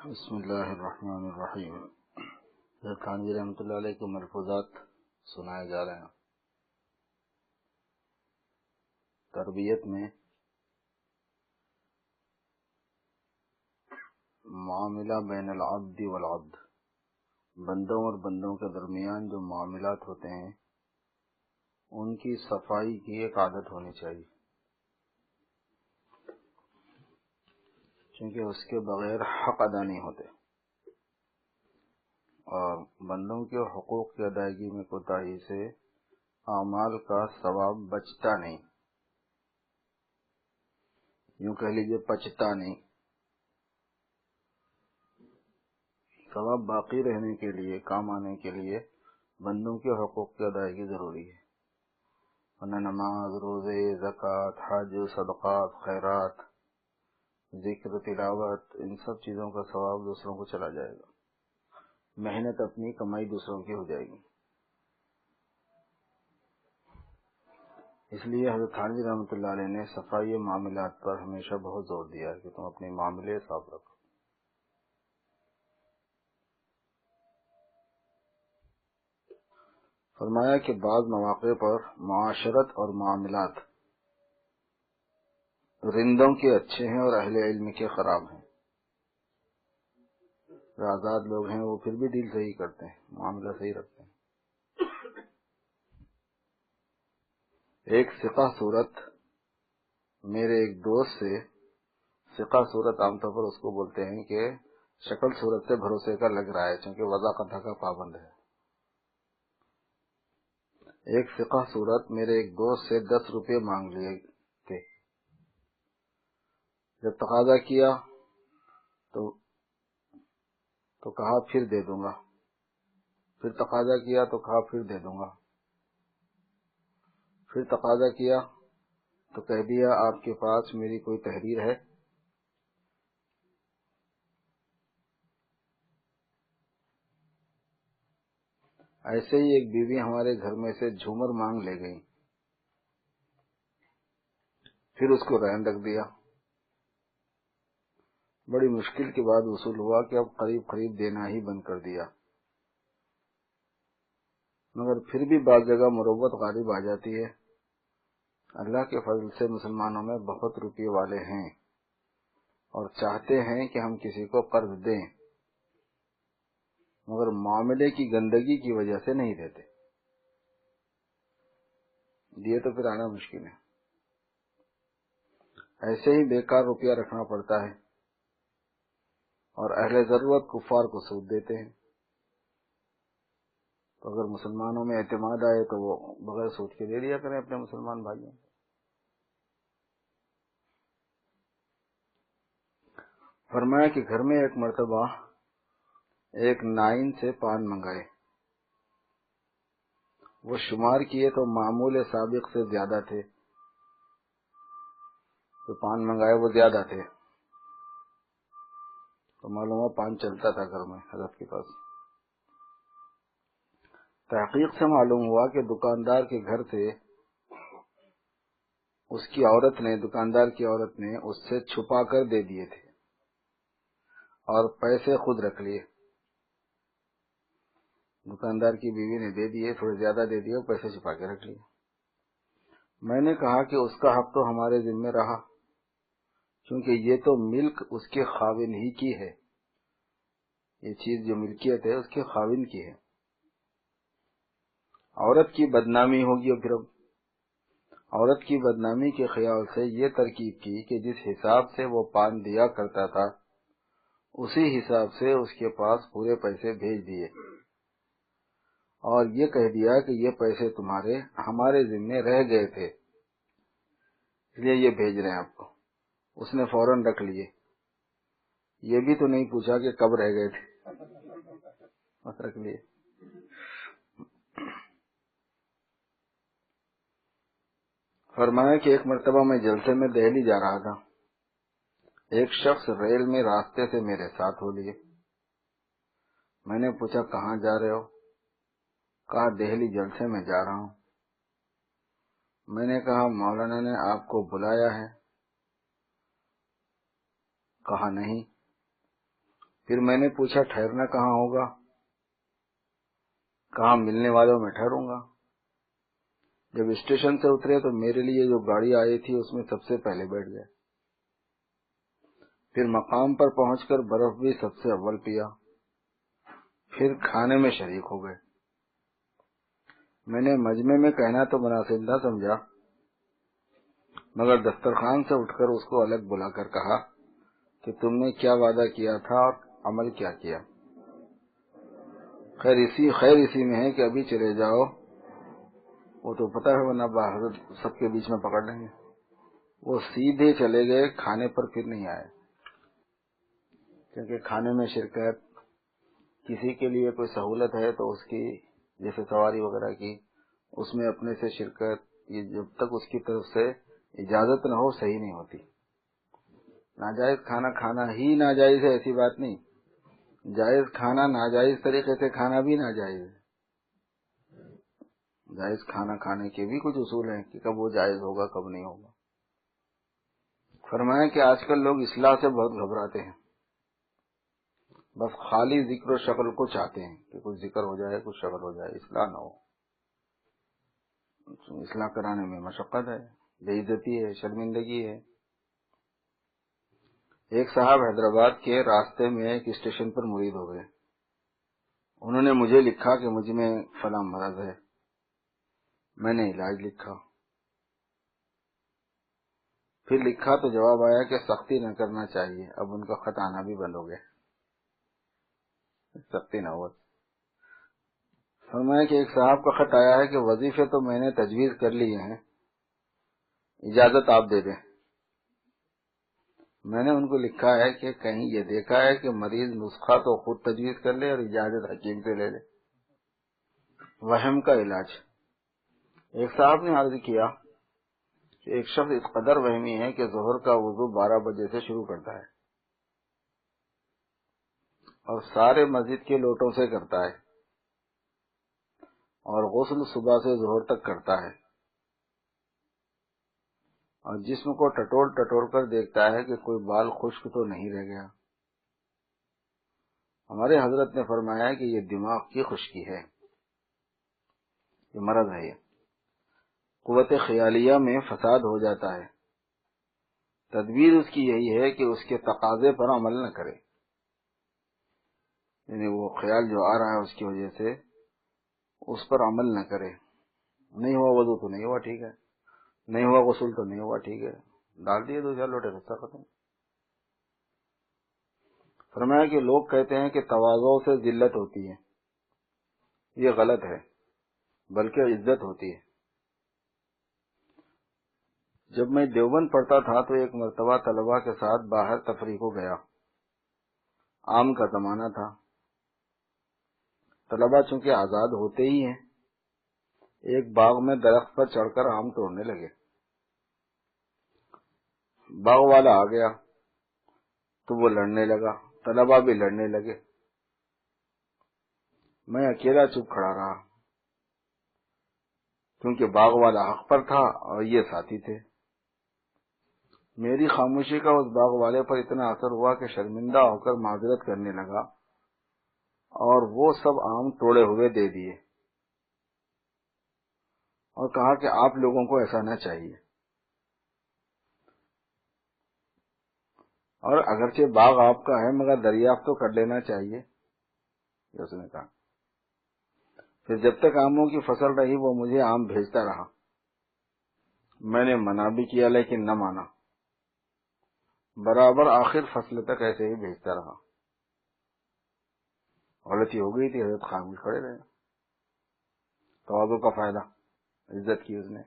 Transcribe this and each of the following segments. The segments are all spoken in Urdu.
بسم اللہ الرحمن الرحیم۔ خانوی رحمۃ اللہ علیہ کے ملفوظات سنائے جا رہے ہیں۔ تربیت میں معاملہ بین العبد والعبد، بندوں اور بندوں کے درمیان جو معاملات ہوتے ہیں ان کی صفائی کی ایک عادت ہونی چاہیے، چونکہ اس کے بغیر حق ادا نہیں ہوتے، اور بندوں کے حقوق کی ادائیگی میں کوتاہی سے اعمال کا ثواب بچتا نہیں، یوں کہہ لیجیے پچتا نہیں۔ ثواب باقی رہنے کے لیے، کام آنے کے لیے بندوں کے حقوق کی ادائیگی ضروری ہے، ورنہ نماز، روزے، زکوٰۃ، حج، صدقات، خیرات، ذکر، تلاوت، ان سب چیزوں کا ثواب دوسروں کو چلا جائے گا، محنت اپنی، کمائی دوسروں کی ہو جائے گی۔ اس لیے حضرت تھانوی رحمۃ اللہ علیہ نے صفائی معاملات پر ہمیشہ بہت زور دیا ہے کہ تم اپنے معاملے صاف رکھو۔ فرمایا کہ بعض مواقع پر معاشرت اور معاملات رندوں کے اچھے ہیں اور اہل علم کے خراب ہیں۔ جو آزاد لوگ ہیں وہ پھر بھی ڈیل صحیح کرتے ہیں، معاملہ صحیح رکھتے ہیں۔ ایک ثقہ صورت میرے ایک دوست سے، ثقہ صورت عام طور پر اس کو بولتے ہیں کہ شکل صورت سے بھروسے کا لگ رہا ہے، چونکہ وضاقت کا پابند ہے۔ ایک ثقہ صورت میرے ایک دوست سے 10 روپے مانگ لیے تھے۔ جب تقاضا کیا تو کہا پھر دے دوں گا، پھر تقاضا کیا تو کہا پھر دے دوں گا، پھر تقاضا کیا تو کہہ دیا آپ کے پاس میری کوئی تحریر ہے؟ ایسے ہی ایک بیوی ہمارے گھر میں سے جھومر مانگ لے گئی، پھر اس کو رہن رکھ دیا۔ بڑی مشکل کے بعد وصول ہوا کہ اب قریب قریب دینا ہی بند کر دیا، مگر پھر بھی بعض جگہ مروت غالب آ جاتی ہے۔ اللہ کے فضل سے مسلمانوں میں بہت روپے والے ہیں اور چاہتے ہیں کہ ہم کسی کو قرض دیں، مگر معاملے کی گندگی کی وجہ سے نہیں دیتے، دیے تو پھر آنا مشکل ہے۔ ایسے ہی بیکار روپیہ رکھنا پڑتا ہے، اور اہل ضرورت کفار کو سود دیتے ہیں۔ تو اگر مسلمانوں میں اعتماد آئے تو وہ بغیر سود کے دے دیا کریں اپنے مسلمان بھائیوں۔ فرمایا کہ گھر میں ایک مرتبہ ایک نائن سے پان منگائے، وہ شمار کیے تو معمول سابق سے زیادہ تھے، جو پان منگائے وہ زیادہ تھے، تو معلوم ہوا پان چلتا تھا گھر میں حضرت کے پاس۔ تحقیق سے معلوم ہوا کہ دکاندار کے گھر سے اس کی عورت نے، دکاندار کی عورت نے اس سے چھپا کر دے دیے تھے اور پیسے خود رکھ لیے۔ دکاندار کی بیوی نے دے دیے، تھوڑے زیادہ دے دیے اور پیسے چھپا کے رکھ لیے۔ میں نے کہا کہ اس کا حق تو ہمارے ذمہ رہا، کیونکہ یہ تو ملک اس کے خاوند ہی کی ہے، یہ چیز جو ملکیت ہے اس کے خاوند کی ہے۔ عورت کی بدنامی ہوگی، اور پھر اب عورت کی بدنامی کے خیال سے یہ ترکیب کی کہ جس حساب سے وہ پان دیا کرتا تھا اسی حساب سے اس کے پاس پورے پیسے بھیج دیے، اور یہ کہہ دیا کہ یہ پیسے تمہارے ہمارے ذمہ رہ گئے تھے، اس لیے یہ بھیج رہے ہیں آپ کو۔ اس نے فوراً رکھ لیے، یہ بھی تو نہیں پوچھا کہ کب رہ گئے تھے، بس رکھ لیے۔ فرمایا کہ ایک مرتبہ میں جلسے میں دہلی جا رہا تھا، ایک شخص ریل میں راستے سے میرے ساتھ ہو لیے۔ میں نے پوچھا کہاں جا رہے ہو؟ کہا دہلی جلسے میں جا رہا ہوں۔ میں نے کہا مولانا نے آپ کو بلایا ہے؟ کہا نہیں۔ پھر میں نے پوچھا ٹھہرنا کہاں ہوگا؟ کہاں ملنے والوں میں ٹھہروں گا۔ جب اسٹیشن سے اترے تو میرے لیے جو گاڑی آئی تھی اس میں سب سے پہلے بیٹھ گئے۔ پھر مقام پر پہنچ کر برف بھی سب سے اول پیا، پھر کھانے میں شریک ہو گئے۔ میں نے مجمع میں کہنا تو مناسب نہ سمجھا، مگر دسترخوان سے اٹھ کر اس کو الگ بلا کر کہا کہ تم نے کیا وعدہ کیا تھا اور عمل کیا کیا؟ خیر اسی میں ہے کہ ابھی چلے جاؤ، وہ تو پتہ ہے ورنہ باہر سب کے بیچ میں پکڑ لیں گے۔ وہ سیدھے چلے گئے، کھانے پر پھر نہیں آئے، کیونکہ کھانے میں شرکت، کسی کے لیے کوئی سہولت ہے تو اس کی، جیسے سواری وغیرہ کی، اس میں اپنے سے شرکت، یہ جب تک اس کی طرف سے اجازت نہ ہو صحیح نہیں ہوتی۔ ناجائز کھانا کھانا ہی ناجائز ہے ایسی بات نہیں، جائز کھانا ناجائز طریقے سے کھانا بھی ناجائز ہے۔ جائز کھانا کھانے کے بھی کچھ اصول ہیں کہ کب وہ جائز ہوگا کب نہیں ہوگا۔ فرمایا کہ آج کل لوگ اصلاح سے بہت گھبراتے ہیں، بس خالی ذکر و شکل کو چاہتے ہیں کہ کچھ ذکر ہو جائے کچھ شکل ہو جائے، اصلاح نہ ہو۔ اصلاح کرانے میں مشقت ہے، بے عزتی ہے، شرمندگی ہے۔ ایک صاحب حیدرآباد کے راستے میں ایک اسٹیشن پر مرید ہو گئے۔ انہوں نے مجھے لکھا کہ مجھ میں فلاں مرض ہے، میں نے علاج لکھا، پھر لکھا تو جواب آیا کہ سختی نہ کرنا چاہیے۔ اب ان کا خط آنا بھی بند ہو گیا، سختی نہ ہو۔ فرمایا کہ ایک صاحب کا خط آیا ہے کہ وظیفے تو میں نے تجویز کر لیے ہیں، اجازت آپ دے دیں۔ میں نے ان کو لکھا ہے کہ کہیں یہ دیکھا ہے کہ مریض نسخہ تو خود تجویز کر لے اور اجازت حکیم سے لے لے؟ وہم کا علاج۔ ایک صاحب نے عرض کیا کہ ایک شخص اس قدر وہمی ہے کہ ظہر کا وضو 12 بجے سے شروع کرتا ہے اور سارے مسجد کے لوٹوں سے کرتا ہے، اور غسل صبح سے ظہر تک کرتا ہے، اور جسم کو ٹٹول کر دیکھتا ہے کہ کوئی بال خشک تو نہیں رہ گیا۔ ہمارے حضرت نے فرمایا کہ یہ دماغ کی خشکی ہے، یہ مرض ہے، یہ قوت خیالیہ میں فساد ہو جاتا ہے۔ تدبیر اس کی یہی ہے کہ اس کے تقاضے پر عمل نہ کرے، یعنی وہ خیال جو آ رہا ہے اس کی وجہ سے اس پر عمل نہ کرے۔ نہیں ہوا وضو تو نہیں ہوا، ٹھیک ہے، نہیں ہوا غسل تو نہیں ہوا، ٹھیک ہے، ڈال دیے 2 4 لوٹے، رستہ ختم۔ فرمایا کہ لوگ کہتے ہیں کہ تواضع سے ذلت ہوتی ہے، یہ غلط ہے، بلکہ عزت ہوتی ہے۔ جب میں دیوبند پڑھتا تھا تو ایک مرتبہ طلباء کے ساتھ باہر تفریح کو گیا، آم کا زمانہ تھا، طلباء چونکہ آزاد ہوتے ہی ہیں، ایک باغ میں درخت پر چڑھ کر آم توڑنے لگے۔ باغ والا آ گیا تو وہ لڑنے لگا، طلباء بھی لڑنے لگے، میں اکیلا چپ کھڑا رہا، کیونکہ باغ والا حق پر تھا اور یہ ساتھی تھے۔ میری خاموشی کا اس باغ والے پر اتنا اثر ہوا کہ شرمندہ ہو کر معذرت کرنے لگا اور وہ سب آم توڑے ہوئے دے دیے اور کہا کہ آپ لوگوں کو ایسا نہ چاہیے، اور اگرچہ باغ آپ کا ہے مگر دریافت تو کر لینا چاہیے، اس نے کہا۔ پھر جب تک آموں کی فصل رہی وہ مجھے آم بھیجتا رہا، میں نے منع بھی کیا لیکن نہ مانا، برابر آخر فصل تک ایسے ہی بھیجتا رہا۔ غلطی ہو گئی تھی، حضرت خاموش کھڑے رہے، تواضع کا فائدہ، عزت کی اس نے۔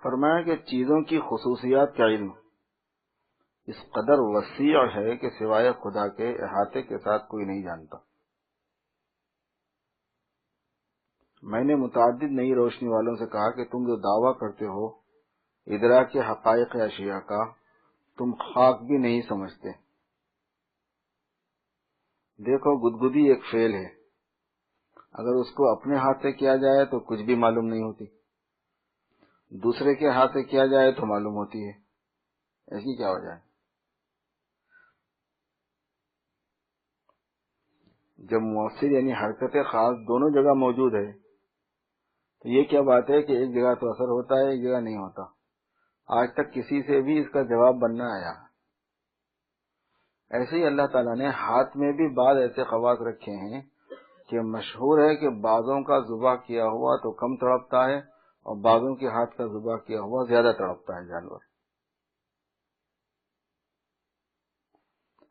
فرمایا کہ چیزوں کی خصوصیات کا علم اس قدر وسیع ہے کہ سوائے خدا کے احاطے کے ساتھ کوئی نہیں جانتا۔ میں نے متعدد نئی روشنی والوں سے کہا کہ تم جو دعویٰ کرتے ہو ادراک کے حقائق اشیاء کا، تم خاک بھی نہیں سمجھتے۔ دیکھو گدگدی ایک فعل ہے، اگر اس کو اپنے ہاتھ سے کیا جائے تو کچھ بھی معلوم نہیں ہوتی، دوسرے کے ہاتھ سے کیا جائے تو معلوم ہوتی ہے۔ اس کی کیا وجہ ہے؟ جب مؤثر یعنی حرکت خاص دونوں جگہ موجود ہے تو یہ کیا بات ہے کہ ایک جگہ تو اثر ہوتا ہے ایک جگہ نہیں ہوتا؟ آج تک کسی سے بھی اس کا جواب بننا آیا۔ ایسے ہی اللہ تعالیٰ نے ہاتھ میں بھی بعض ایسے خواص رکھے ہیں کہ مشہور ہے کہ بعضوں کا ذبح کیا ہوا تو کم تڑپتا ہے اور بعضوں کے ہاتھ کا ذبح کیا ہوا زیادہ تڑپتا ہے جانور۔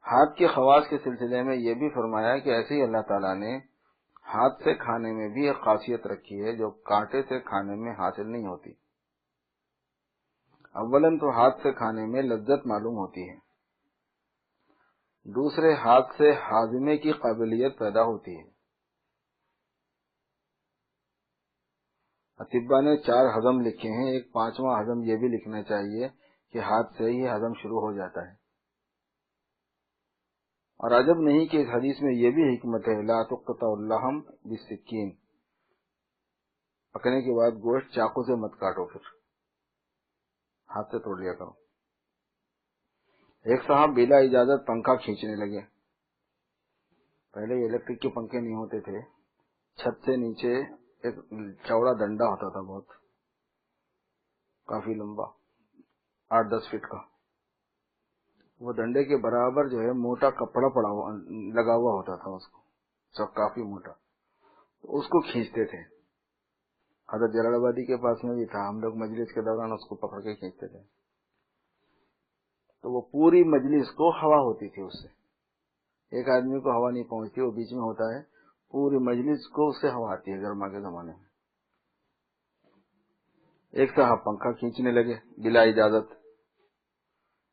ہاتھ کے خواص کے سلسلے میں یہ بھی فرمایا کہ ایسے ہی اللہ تعالیٰ نے ہاتھ سے کھانے میں بھی ایک خاصیت رکھی ہے جو کانٹے سے کھانے میں حاصل نہیں ہوتی۔ اولاً تو ہاتھ سے کھانے میں لذت معلوم ہوتی ہے، دوسرے ہاتھ سے ہاضمے کی قابلیت پیدا ہوتی ہے۔ اطباء نے 4 ہضم لکھے ہیں، ایک 5واں ہضم یہ بھی لکھنا چاہیے کہ ہاتھ سے ہی ہضم شروع ہو جاتا ہے۔ اور عجب نہیں کہ اس حدیث میں یہ بھی حکمت ہے، لا تقطع اللحم بالسکین، پکنے کے بعد گوشت چاقو سے مت کاٹو، پھر ہاتھ سے توڑ لیا کرو۔ ایک صاحب بلا اجازت پنکھا کھینچنے لگے۔ پہلے الیکٹرک کے پنکھے نہیں ہوتے تھے، چھت سے نیچے ایک چوڑا ڈنڈا ہوتا تھا، بہت کافی لمبا، 8-10 فٹ کا، وہ ڈنڈے کے برابر جو ہے موٹا کپڑا لگا ہوا ہوتا تھا، اس کو سب کافی موٹا، اس کو کھینچتے تھے۔ حضرت جلال آبادی کے پاس میں بھی تھا، ہم لوگ مجلس کے دوران اس کو پکڑ کے کھینچتے تھے، تو وہ پوری مجلس کو ہوا ہوتی تھی اس سے، ایک آدمی کو ہوا نہیں پہنچتی، وہ بیچ میں ہوتا ہے، پوری مجلس کو اس سے ہوا آتی ہے گرما کے زمانے میں۔ ایک صاحب پنکھا کھینچنے لگے بلا اجازت،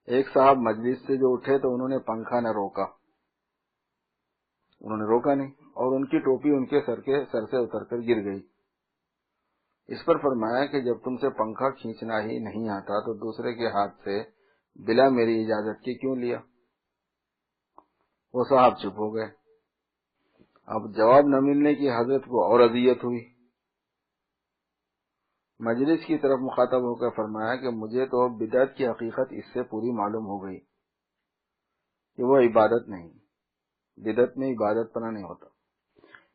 ایک صاحب مجلس سے جو اٹھے تو انہوں نے پنکھا نہ روکا، نہیں، اور ان کی ٹوپی ان کے سر سے اتر کر گر گئی۔ اس پر فرمایا کہ جب تم سے پنکھا کھینچنا ہی نہیں آتا تو دوسرے کے ہاتھ سے بلا میری اجازت کے کیوں لیا؟ وہ صاحب چپ ہو گئے۔ اب جواب نہ ملنے کی حضرت کو اور اذیت ہوئی، مجلس کی طرف مخاطب ہو کر فرمایا کہ مجھے تو بدعت کی حقیقت اس سے پوری معلوم ہو گئی کہ وہ عبادت نہیں، بدعت میں عبادت پناہ نہیں ہوتا،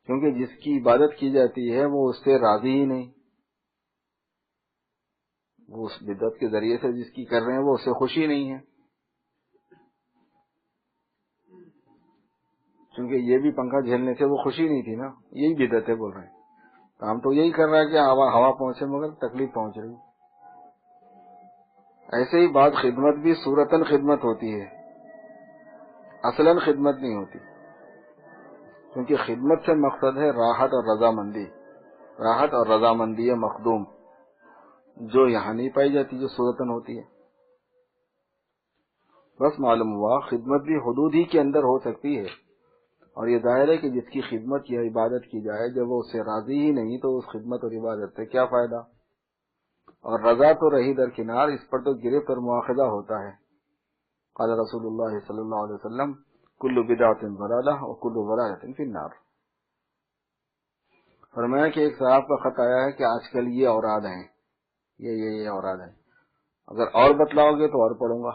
کیونکہ جس کی عبادت کی جاتی ہے وہ اس سے راضی ہی نہیں، وہ اس بدعت کے ذریعے سے جس کی کر رہے ہیں وہ اس سے خوشی نہیں ہے، کیونکہ یہ بھی پنکھا جھیلنے سے وہ خوشی نہیں تھی نا، یہی بدعت ہے بول رہے ہیں، کام تو یہی کر رہا ہے کہ ہوا پہنچے مگر تکلیف پہنچ رہی۔ ایسے ہی بات خدمت بھی صورتاً خدمت ہوتی ہے، اصلاً خدمت نہیں ہوتی، کیونکہ خدمت سے مقصد ہے راحت اور رضامندی، راحت اور رضامندی مخدوم، جو یہاں نہیں پائی جاتی، جو صورتاً ہوتی ہے۔ بس معلوم ہوا خدمت بھی حدود ہی کے اندر ہو سکتی ہے، اور یہ ظاہر ہے کہ جس کی خدمت یا عبادت کی جائے جب وہ اس سے راضی ہی نہیں تو اس خدمت اور عبادت سے کیا فائدہ؟ اور رضا تو رہی درکنار، اس پر تو گرفت اور مواخذہ ہوتا ہے۔ قال رسول اللہ صلی اللہ علیہ وسلم کل بدعۃ ضلالہ وکل ضلالۃ فی النار۔ فرمایا کہ ایک صاحب کا خط آیا ہے کہ آج کل یہ اوراد ہیں، یہ اوراد ہیں، اگر اور بتلاؤ گے تو اور پڑھوں گا۔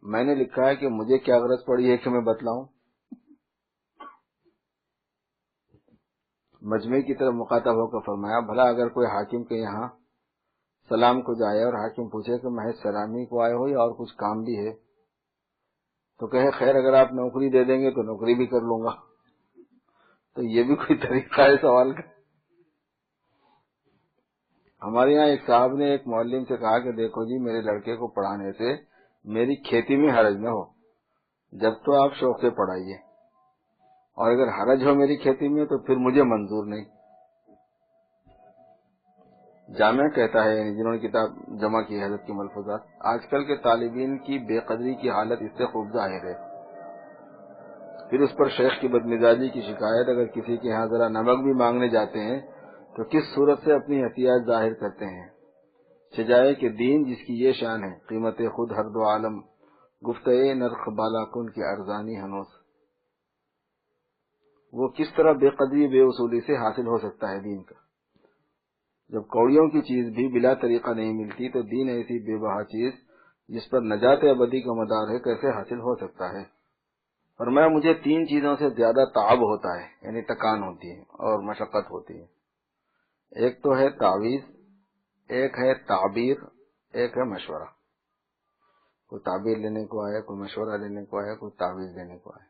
میں نے لکھا ہے کہ مجھے کیا غرض پڑی ہے کہ میں بتلاؤں؟ مجمع کی طرف مخاطب ہو کر فرمایا بھلا اگر کوئی حاکم کے یہاں سلام کو جائے اور حاکم پوچھے کہ محض سلامی کو آئے ہو یا اور کچھ کام بھی ہے، تو کہے خیر اگر آپ نوکری دے دیں گے تو نوکری بھی کر لوں گا، تو یہ بھی کوئی طریقہ ہے سوال کا؟ ہمارے یہاں ایک صاحب نے ایک معلم سے کہا کہ دیکھو جی میرے لڑکے کو پڑھانے سے میری کھیتی میں حرج نہ ہو، جب تو آپ شوق سے پڑھائیے، اور اگر حرج ہو میری کھیتی میں تو پھر مجھے منظور نہیں۔ جامع کہتا ہے، یعنی جنہوں نے کتاب جمع کی حضرت کی ملفوظات، آج کل کے طالبین کی بے قدری کی حالت اس سے خوب ظاہر ہے۔ پھر اس پر شیخ کی بدمزاجی کی شکایت، اگر کسی کے ہاں ذرا نمک بھی مانگنے جاتے ہیں تو کس صورت سے اپنی احتیاط ظاہر کرتے ہیں، سجائے کہ دین جس کی یہ شان ہے، قیمت خود ہر دو عالم، گفتئے نرخ بالا کن کی ارزانی ہنوس، وہ کس طرح بے قدری بے اصولی سے حاصل ہو سکتا ہے دین کا؟ جب کوڑیوں کی چیز بھی بلا طریقہ نہیں ملتی تو دین ایسی بے بہا چیز جس پر نجات ابدی کا مدار ہے کیسے حاصل ہو سکتا ہے؟ فرمایا مجھے 3 چیزوں سے زیادہ تعب ہوتا ہے، یعنی تکان ہوتی ہے اور مشقت ہوتی ہے۔ ایک تو ہے تعویذ، ایک ہے تعبیر، ایک ہے مشورہ۔ کوئی تعبیر لینے کو آیا، کوئی مشورہ لینے کو آیا، کوئی تعویذ لینے کو آیا۔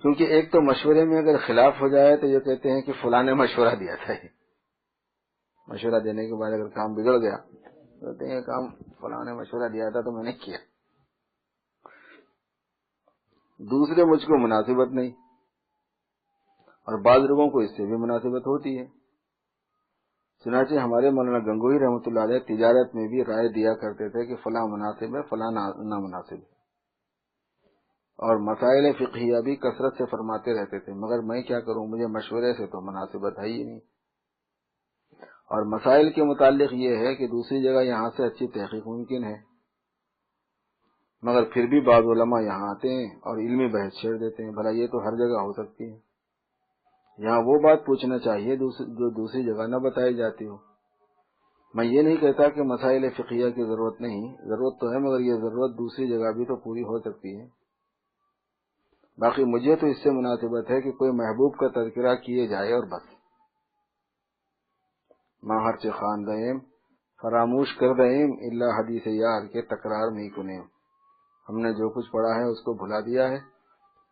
کیونکہ ایک تو مشورے میں اگر خلاف ہو جائے تو یہ کہتے ہیں کہ فلاں نے مشورہ دیا تھا، مشورہ دینے کے بعد اگر کام بگڑ گیا تو کہتے ہیں کام فلاں نے مشورہ دیا تھا تو میں نے کیا۔ دوسرے مجھ کو مناسبت نہیں، اور بعض لوگوں کو اس سے بھی مناسبت ہوتی ہے۔ چنانچہ ہمارے مولانا گنگوہی رحمۃ اللہ علیہ تجارت میں بھی رائے دیا کرتے تھے کہ فلاں مناسب ہے، فلاں نامناسب ہے، اور مسائل فقہیہ بھی کثرت سے فرماتے رہتے تھے، مگر میں کیا کروں، مجھے مشورے سے تو مناسبت ہے ہی نہیں۔ اور مسائل کے متعلق یہ ہے کہ دوسری جگہ یہاں سے اچھی تحقیق ممکن ہے، مگر پھر بھی بعض علماء یہاں آتے ہیں اور علمی بحث چھیڑ دیتے ہیں، بھلا یہ تو ہر جگہ ہو سکتی ہے، یہاں وہ بات پوچھنا چاہیے جو دوسری جگہ نہ بتائی جاتی ہو۔ میں یہ نہیں کہتا کہ مسائل فقہیہ کی ضرورت نہیں، ضرورت تو ہے، مگر یہ ضرورت دوسری جگہ بھی تو پوری ہو سکتی ہے۔ باقی مجھے تو اس سے مناسبت ہے کہ کوئی محبوب کا تذکرہ کیے جائے اور بس۔ ماں ہر چہ خان دیم فراموش کر دیم اللہ حدیث یار کے تکرار نہیں کنیم۔ ہم نے جو کچھ پڑھا ہے اس کو بھلا دیا ہے،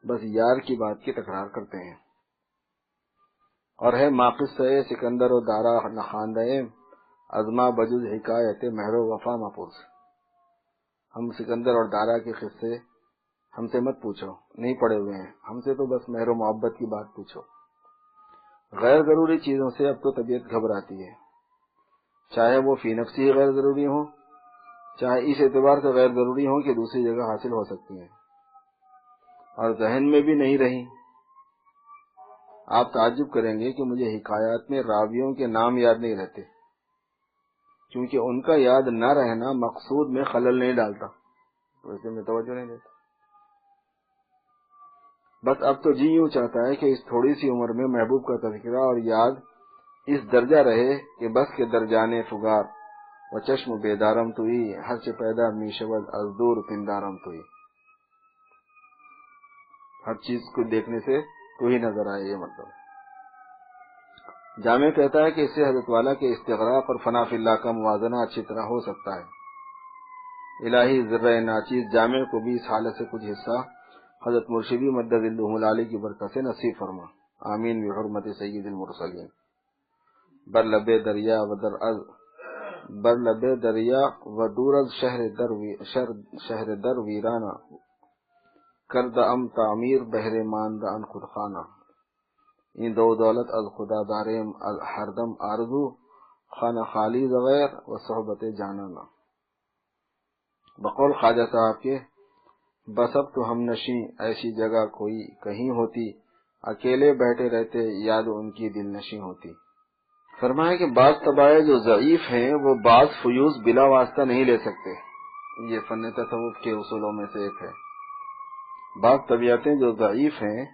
بس یار کی بات کی تکرار کرتے ہیں۔ اور ہے ماقص سے سکندر و دارا نخاندیم ازما بجز حکایت مہر و وفا مپرس۔ ہم سکندر اور دارا کے قصے ہم سے مت پوچھو، نہیں پڑے ہوئے ہیں، ہم سے تو بس مہر و محبت کی بات پوچھو۔ غیر ضروری چیزوں سے اب تو طبیعت گھبراتی ہے، چاہے وہ فی نفسی ہی غیر ضروری ہوں، چاہے اس اعتبار سے غیر ضروری ہوں کہ دوسری جگہ حاصل ہو سکتی ہیں اور ذہن میں بھی نہیں رہی۔ آپ تعجب کریں گے کہ مجھے حکایات میں راویوں کے نام یاد نہیں رہتے، کیونکہ ان کا یاد نہ رہنا مقصود میں خلل نہیں ڈالتا، ویسے میں توجہ نہیں دیتا۔ بس اب تو جی یوں چاہتا ہے کہ اس تھوڑی سی عمر میں محبوب کا تذکرہ اور یاد اس درجہ رہے کہ بس کے درجانے فگار و چشم بیدارم توئی ہر چه پیدا می شود از دور پندارم توئی۔ ہر چیز کو دیکھنے سے تو ہی نظر آئے، یہ مطلب ہے۔ جامع کہتا ہے کہ اس سے حضرت والا کے استغراق اور فنا فی اللہ کا موازنہ اچھی طرح ہو سکتا ہے۔ الہی ذرہ ناچیز جامع کو بھی اس حالت سے کچھ حصہ حضرت مرشدی مدد ذلہ العالی کی برکت سے نصیب فرما، آمین بحرمت سید المرسلین۔ بر لبے دریا و دور از شہر در ویرانہ کرد ام تعمیر بہر ماند ان خودخانہ۔ این دو دولت از خدا داریم ہر دم آرزو خانہ خالی غیر و صحبت جانانا۔ بقول خواجہ صاحب کے بس اب تو ہم نشیں ایسی جگہ کوئی کہیں ہوتی، اکیلے بیٹھے رہتے یاد ان کی دل نشیں ہوتی۔ فرمایا کہ بعض طبائع جو ضعیف ہیں وہ بعض فیوز بلا واسطہ نہیں لے سکتے، یہ فن تصوف کے اصولوں میں سے ایک ہے۔ بعض طبیعتیں جو ضعیف ہیں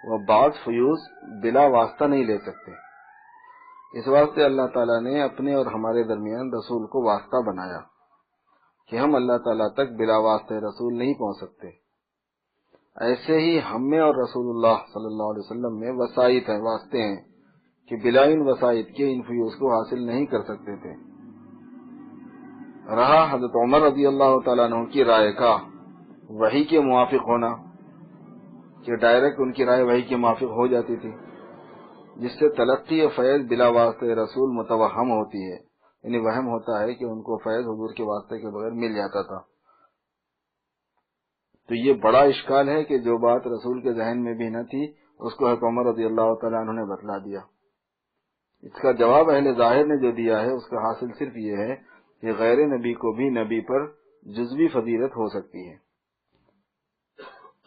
وہ بعض فیوز بلا واسطہ نہیں لے سکتے، اس واسطے اللہ تعالیٰ نے اپنے اور ہمارے درمیان رسول کو واسطہ بنایا کہ ہم اللہ تعالیٰ تک بلا واسطہ رسول نہیں پہنچ سکتے۔ ایسے ہی ہم میں اور رسول اللہ صلی اللہ علیہ وسلم میں وسائط ہیں، واسطے ہیں کہ بلا ان وسائط کے ان فیوز کو حاصل نہیں کر سکتے تھے۔ رہا حضرت عمر رضی اللہ تعالیٰ عنہ کی رائے کا وحی کے موافق ہونا، کہ ڈائریکٹ ان کی رائے وحی کے موافق ہو جاتی تھی، جس سے تلقی فیض بلا واسطہ رسول متوہم ہوتی ہے، یعنی وہم ہوتا ہے کہ ان کو فیض حضور کے واسطے کے بغیر مل جاتا تھا۔ تو یہ بڑا اشکال ہے کہ جو بات رسول کے ذہن میں بھی نہ تھی اس کو حضرت عمر رضی اللہ تعالیٰ عنہ نے بتلا دیا۔ اس کا جواب اہل ظاہر نے جو دیا ہے اس کا حاصل صرف یہ ہے کہ غیر نبی کو بھی نبی پر جزوی فضیلت ہو سکتی ہے،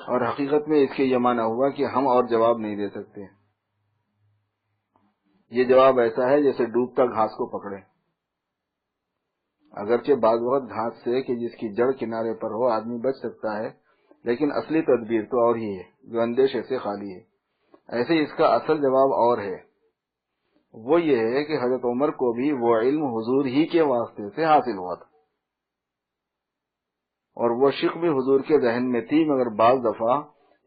اور حقیقت میں اس کے یہ معنی ہوا کہ ہم اور جواب نہیں دے سکتے۔ یہ جواب ایسا ہے جیسے ڈوبتا گھاس کو پکڑے، اگرچہ بعض وقت گھاس سے کہ جس کی جڑ کنارے پر ہو آدمی بچ سکتا ہے، لیکن اصلی تدبیر تو اور ہی ہے جو اندیشے سے خالی ہے۔ ایسے اس کا اصل جواب اور ہے، وہ یہ ہے کہ حضرت عمر کو بھی وہ علم حضور ہی کے واسطے سے حاصل ہوا تھا، اور وہ شک بھی حضور کے ذہن میں تھی، مگر بعض دفعہ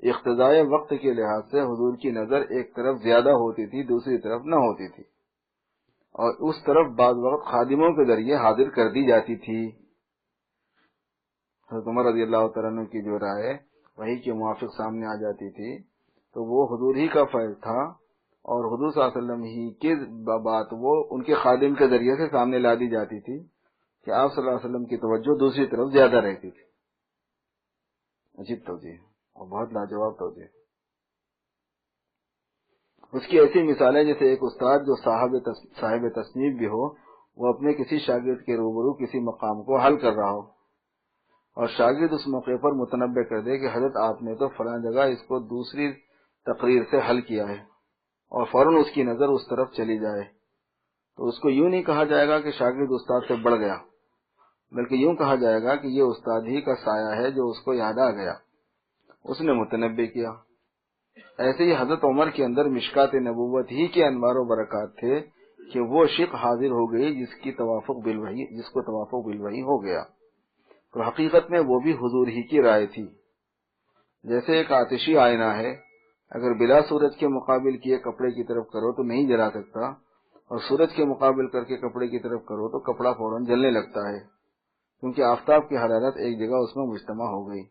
اقتضائے وقت کے لحاظ سے حضور کی نظر ایک طرف زیادہ ہوتی تھی، دوسری طرف نہ ہوتی تھی، اور اس طرف بعض وقت خادموں کے ذریعے حاضر کر دی جاتی تھی۔ حضرت عمر رضی اللہ تعالیٰ عنہ کی جو رائے وہی کے موافق سامنے آ جاتی تھی تو وہ حضور ہی کا فیض تھا، اور حضور صلی اللہ علیہ وسلم ہی کی بات وہ ان کے خادم کے ذریعے سے سامنے لا دی جاتی تھی کہ آپ صلی اللہ علیہ وسلم کی توجہ دوسری طرف زیادہ رہتی تھی۔ عجیب توجہ اور بہت لاجواب توجہ۔ اس کی ایسی مثالیں جیسے ایک استاد جو صاحب تصنیف بھی ہو، وہ اپنے کسی شاگرد کے روبرو کسی مقام کو حل کر رہا ہو اور شاگرد اس موقع پر متنبہ کر دے کہ حضرت آپ نے تو فلاں جگہ اس کو دوسری تقریر سے حل کیا ہے، اور فوراً اس کی نظر اس طرف چلی جائے، تو اس کو یوں نہیں کہا جائے گا کہ شاگرد استاد سے بڑھ گیا، بلکہ یوں کہا جائے گا کہ یہ استاد ہی کا سایہ ہے جو اس کو یاد آ گیا، اس نے متنبہ کیا۔ ایسے ہی حضرت عمر کے اندر مشکات نبوت ہی کے انوار و برکات تھے کہ وہ شق حاضر ہو گئی جس کو توافق بالوحی ہو گیا، تو حقیقت میں وہ بھی حضور ہی کی رائے تھی۔ جیسے ایک آتشی آئینہ ہے، اگر بلا سورج کے مقابل کیے کپڑے کی طرف کرو تو نہیں جلا سکتا، اور سورج کے مقابل کر کے کپڑے کی طرف کرو تو کپڑا فوراً جلنے لگتا ہے، کیونکہ آفتاب کی حرارت ایک جگہ اس میں مجتمع ہو گئی،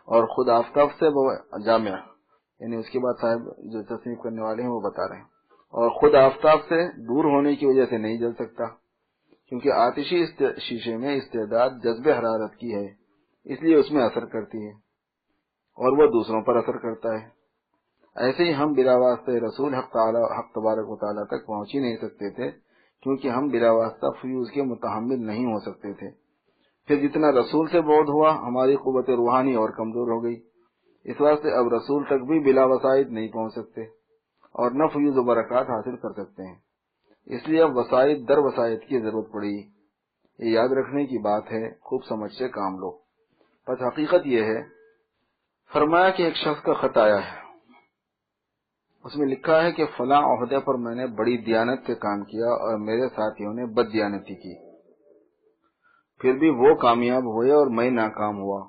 اور خود آفتاب سے وہ جامع، یعنی اس کے بعد صاحب جو تصنیف کرنے والے ہیں وہ بتا رہے ہیں، اور خود آفتاب سے دور ہونے کی وجہ سے نہیں جل سکتا، کیونکہ آتشی شیشے میں استعداد جذب حرارت کی ہے، اس لیے اس میں اثر کرتی ہے اور وہ دوسروں پر اثر کرتا ہے۔ ایسے ہی ہم بلا واسطہ رسول حق تبارک و تعالیٰ تک پہنچ ہی نہیں سکتے تھے، کیونکہ ہم بلا واسطہ فیوز کے متحمل نہیں ہو سکتے تھے۔ پھر جتنا رسول سے بعد ہوا، ہماری قوت روحانی اور کمزور ہو گئی، اس واسطے اب رسول تک بھی بلا وسائط نہیں پہنچ سکتے اور نہ فیوز و برکات حاصل کر سکتے ہیں، اس لیے اب وسائط در وسائط کی ضرورت پڑی۔ یہ یاد رکھنے کی بات ہے، خوب سمجھ سے کام لو۔ بس حقیقت یہ ہے، فرمایا کہ ایک شخص کا خط آیا ہے، اس میں لکھا ہے کہ فلاں عہدے پر میں نے بڑی دیانت سے کام کیا اور میرے ساتھیوں نے بد دیانتی کی، پھر بھی وہ کامیاب ہوئے اور میں ناکام ہوا۔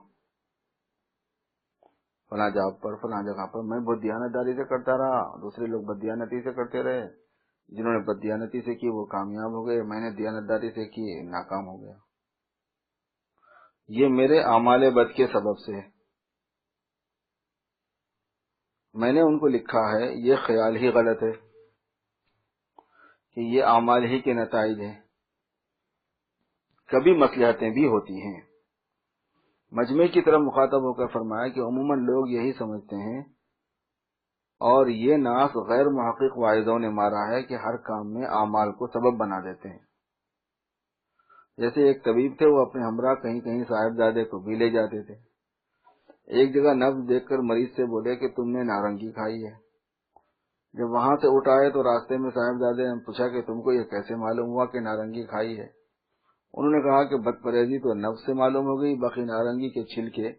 فلاں جگہ پر میں بد دیانتداری سے کرتا رہا، دوسرے لوگ بد دیانتی سے کرتے رہے، جنہوں نے بد دیانتی سے کی وہ کامیاب ہو گئے، میں نے دیانتداری سے کی ناکام ہو گیا۔ یہ میرے اعمال بد کے سبب سے ہے۔ میں نے ان کو لکھا ہے، یہ خیال ہی غلط ہے کہ یہ اعمال ہی کے نتائج ہیں، کبھی مصلحتیں بھی ہوتی ہیں۔ مجمع کی طرف مخاطب ہو کر فرمایا کہ عموماً لوگ یہی سمجھتے ہیں، اور یہ ناس غیر محقق واعظوں نے مارا ہے کہ ہر کام میں اعمال کو سبب بنا دیتے ہیں۔ جیسے ایک طبیب تھے، وہ اپنے ہمراہ کہیں کہیں صاحبزادے کو بھی لے جاتے تھے۔ ایک جگہ نبض دیکھ کر مریض سے بولے کہ تم نے نارنگی کھائی ہے۔ جب وہاں سے اٹھ آئے تو راستے میں صاحبزادے نے پوچھا کہ تم کو یہ کیسے معلوم ہوا کہ نارنگی کھائی ہے؟ انہوں نے کہا کہ بد پرہیزی تو نفس سے معلوم ہو گئی، باقی نارنگی کے چھلکے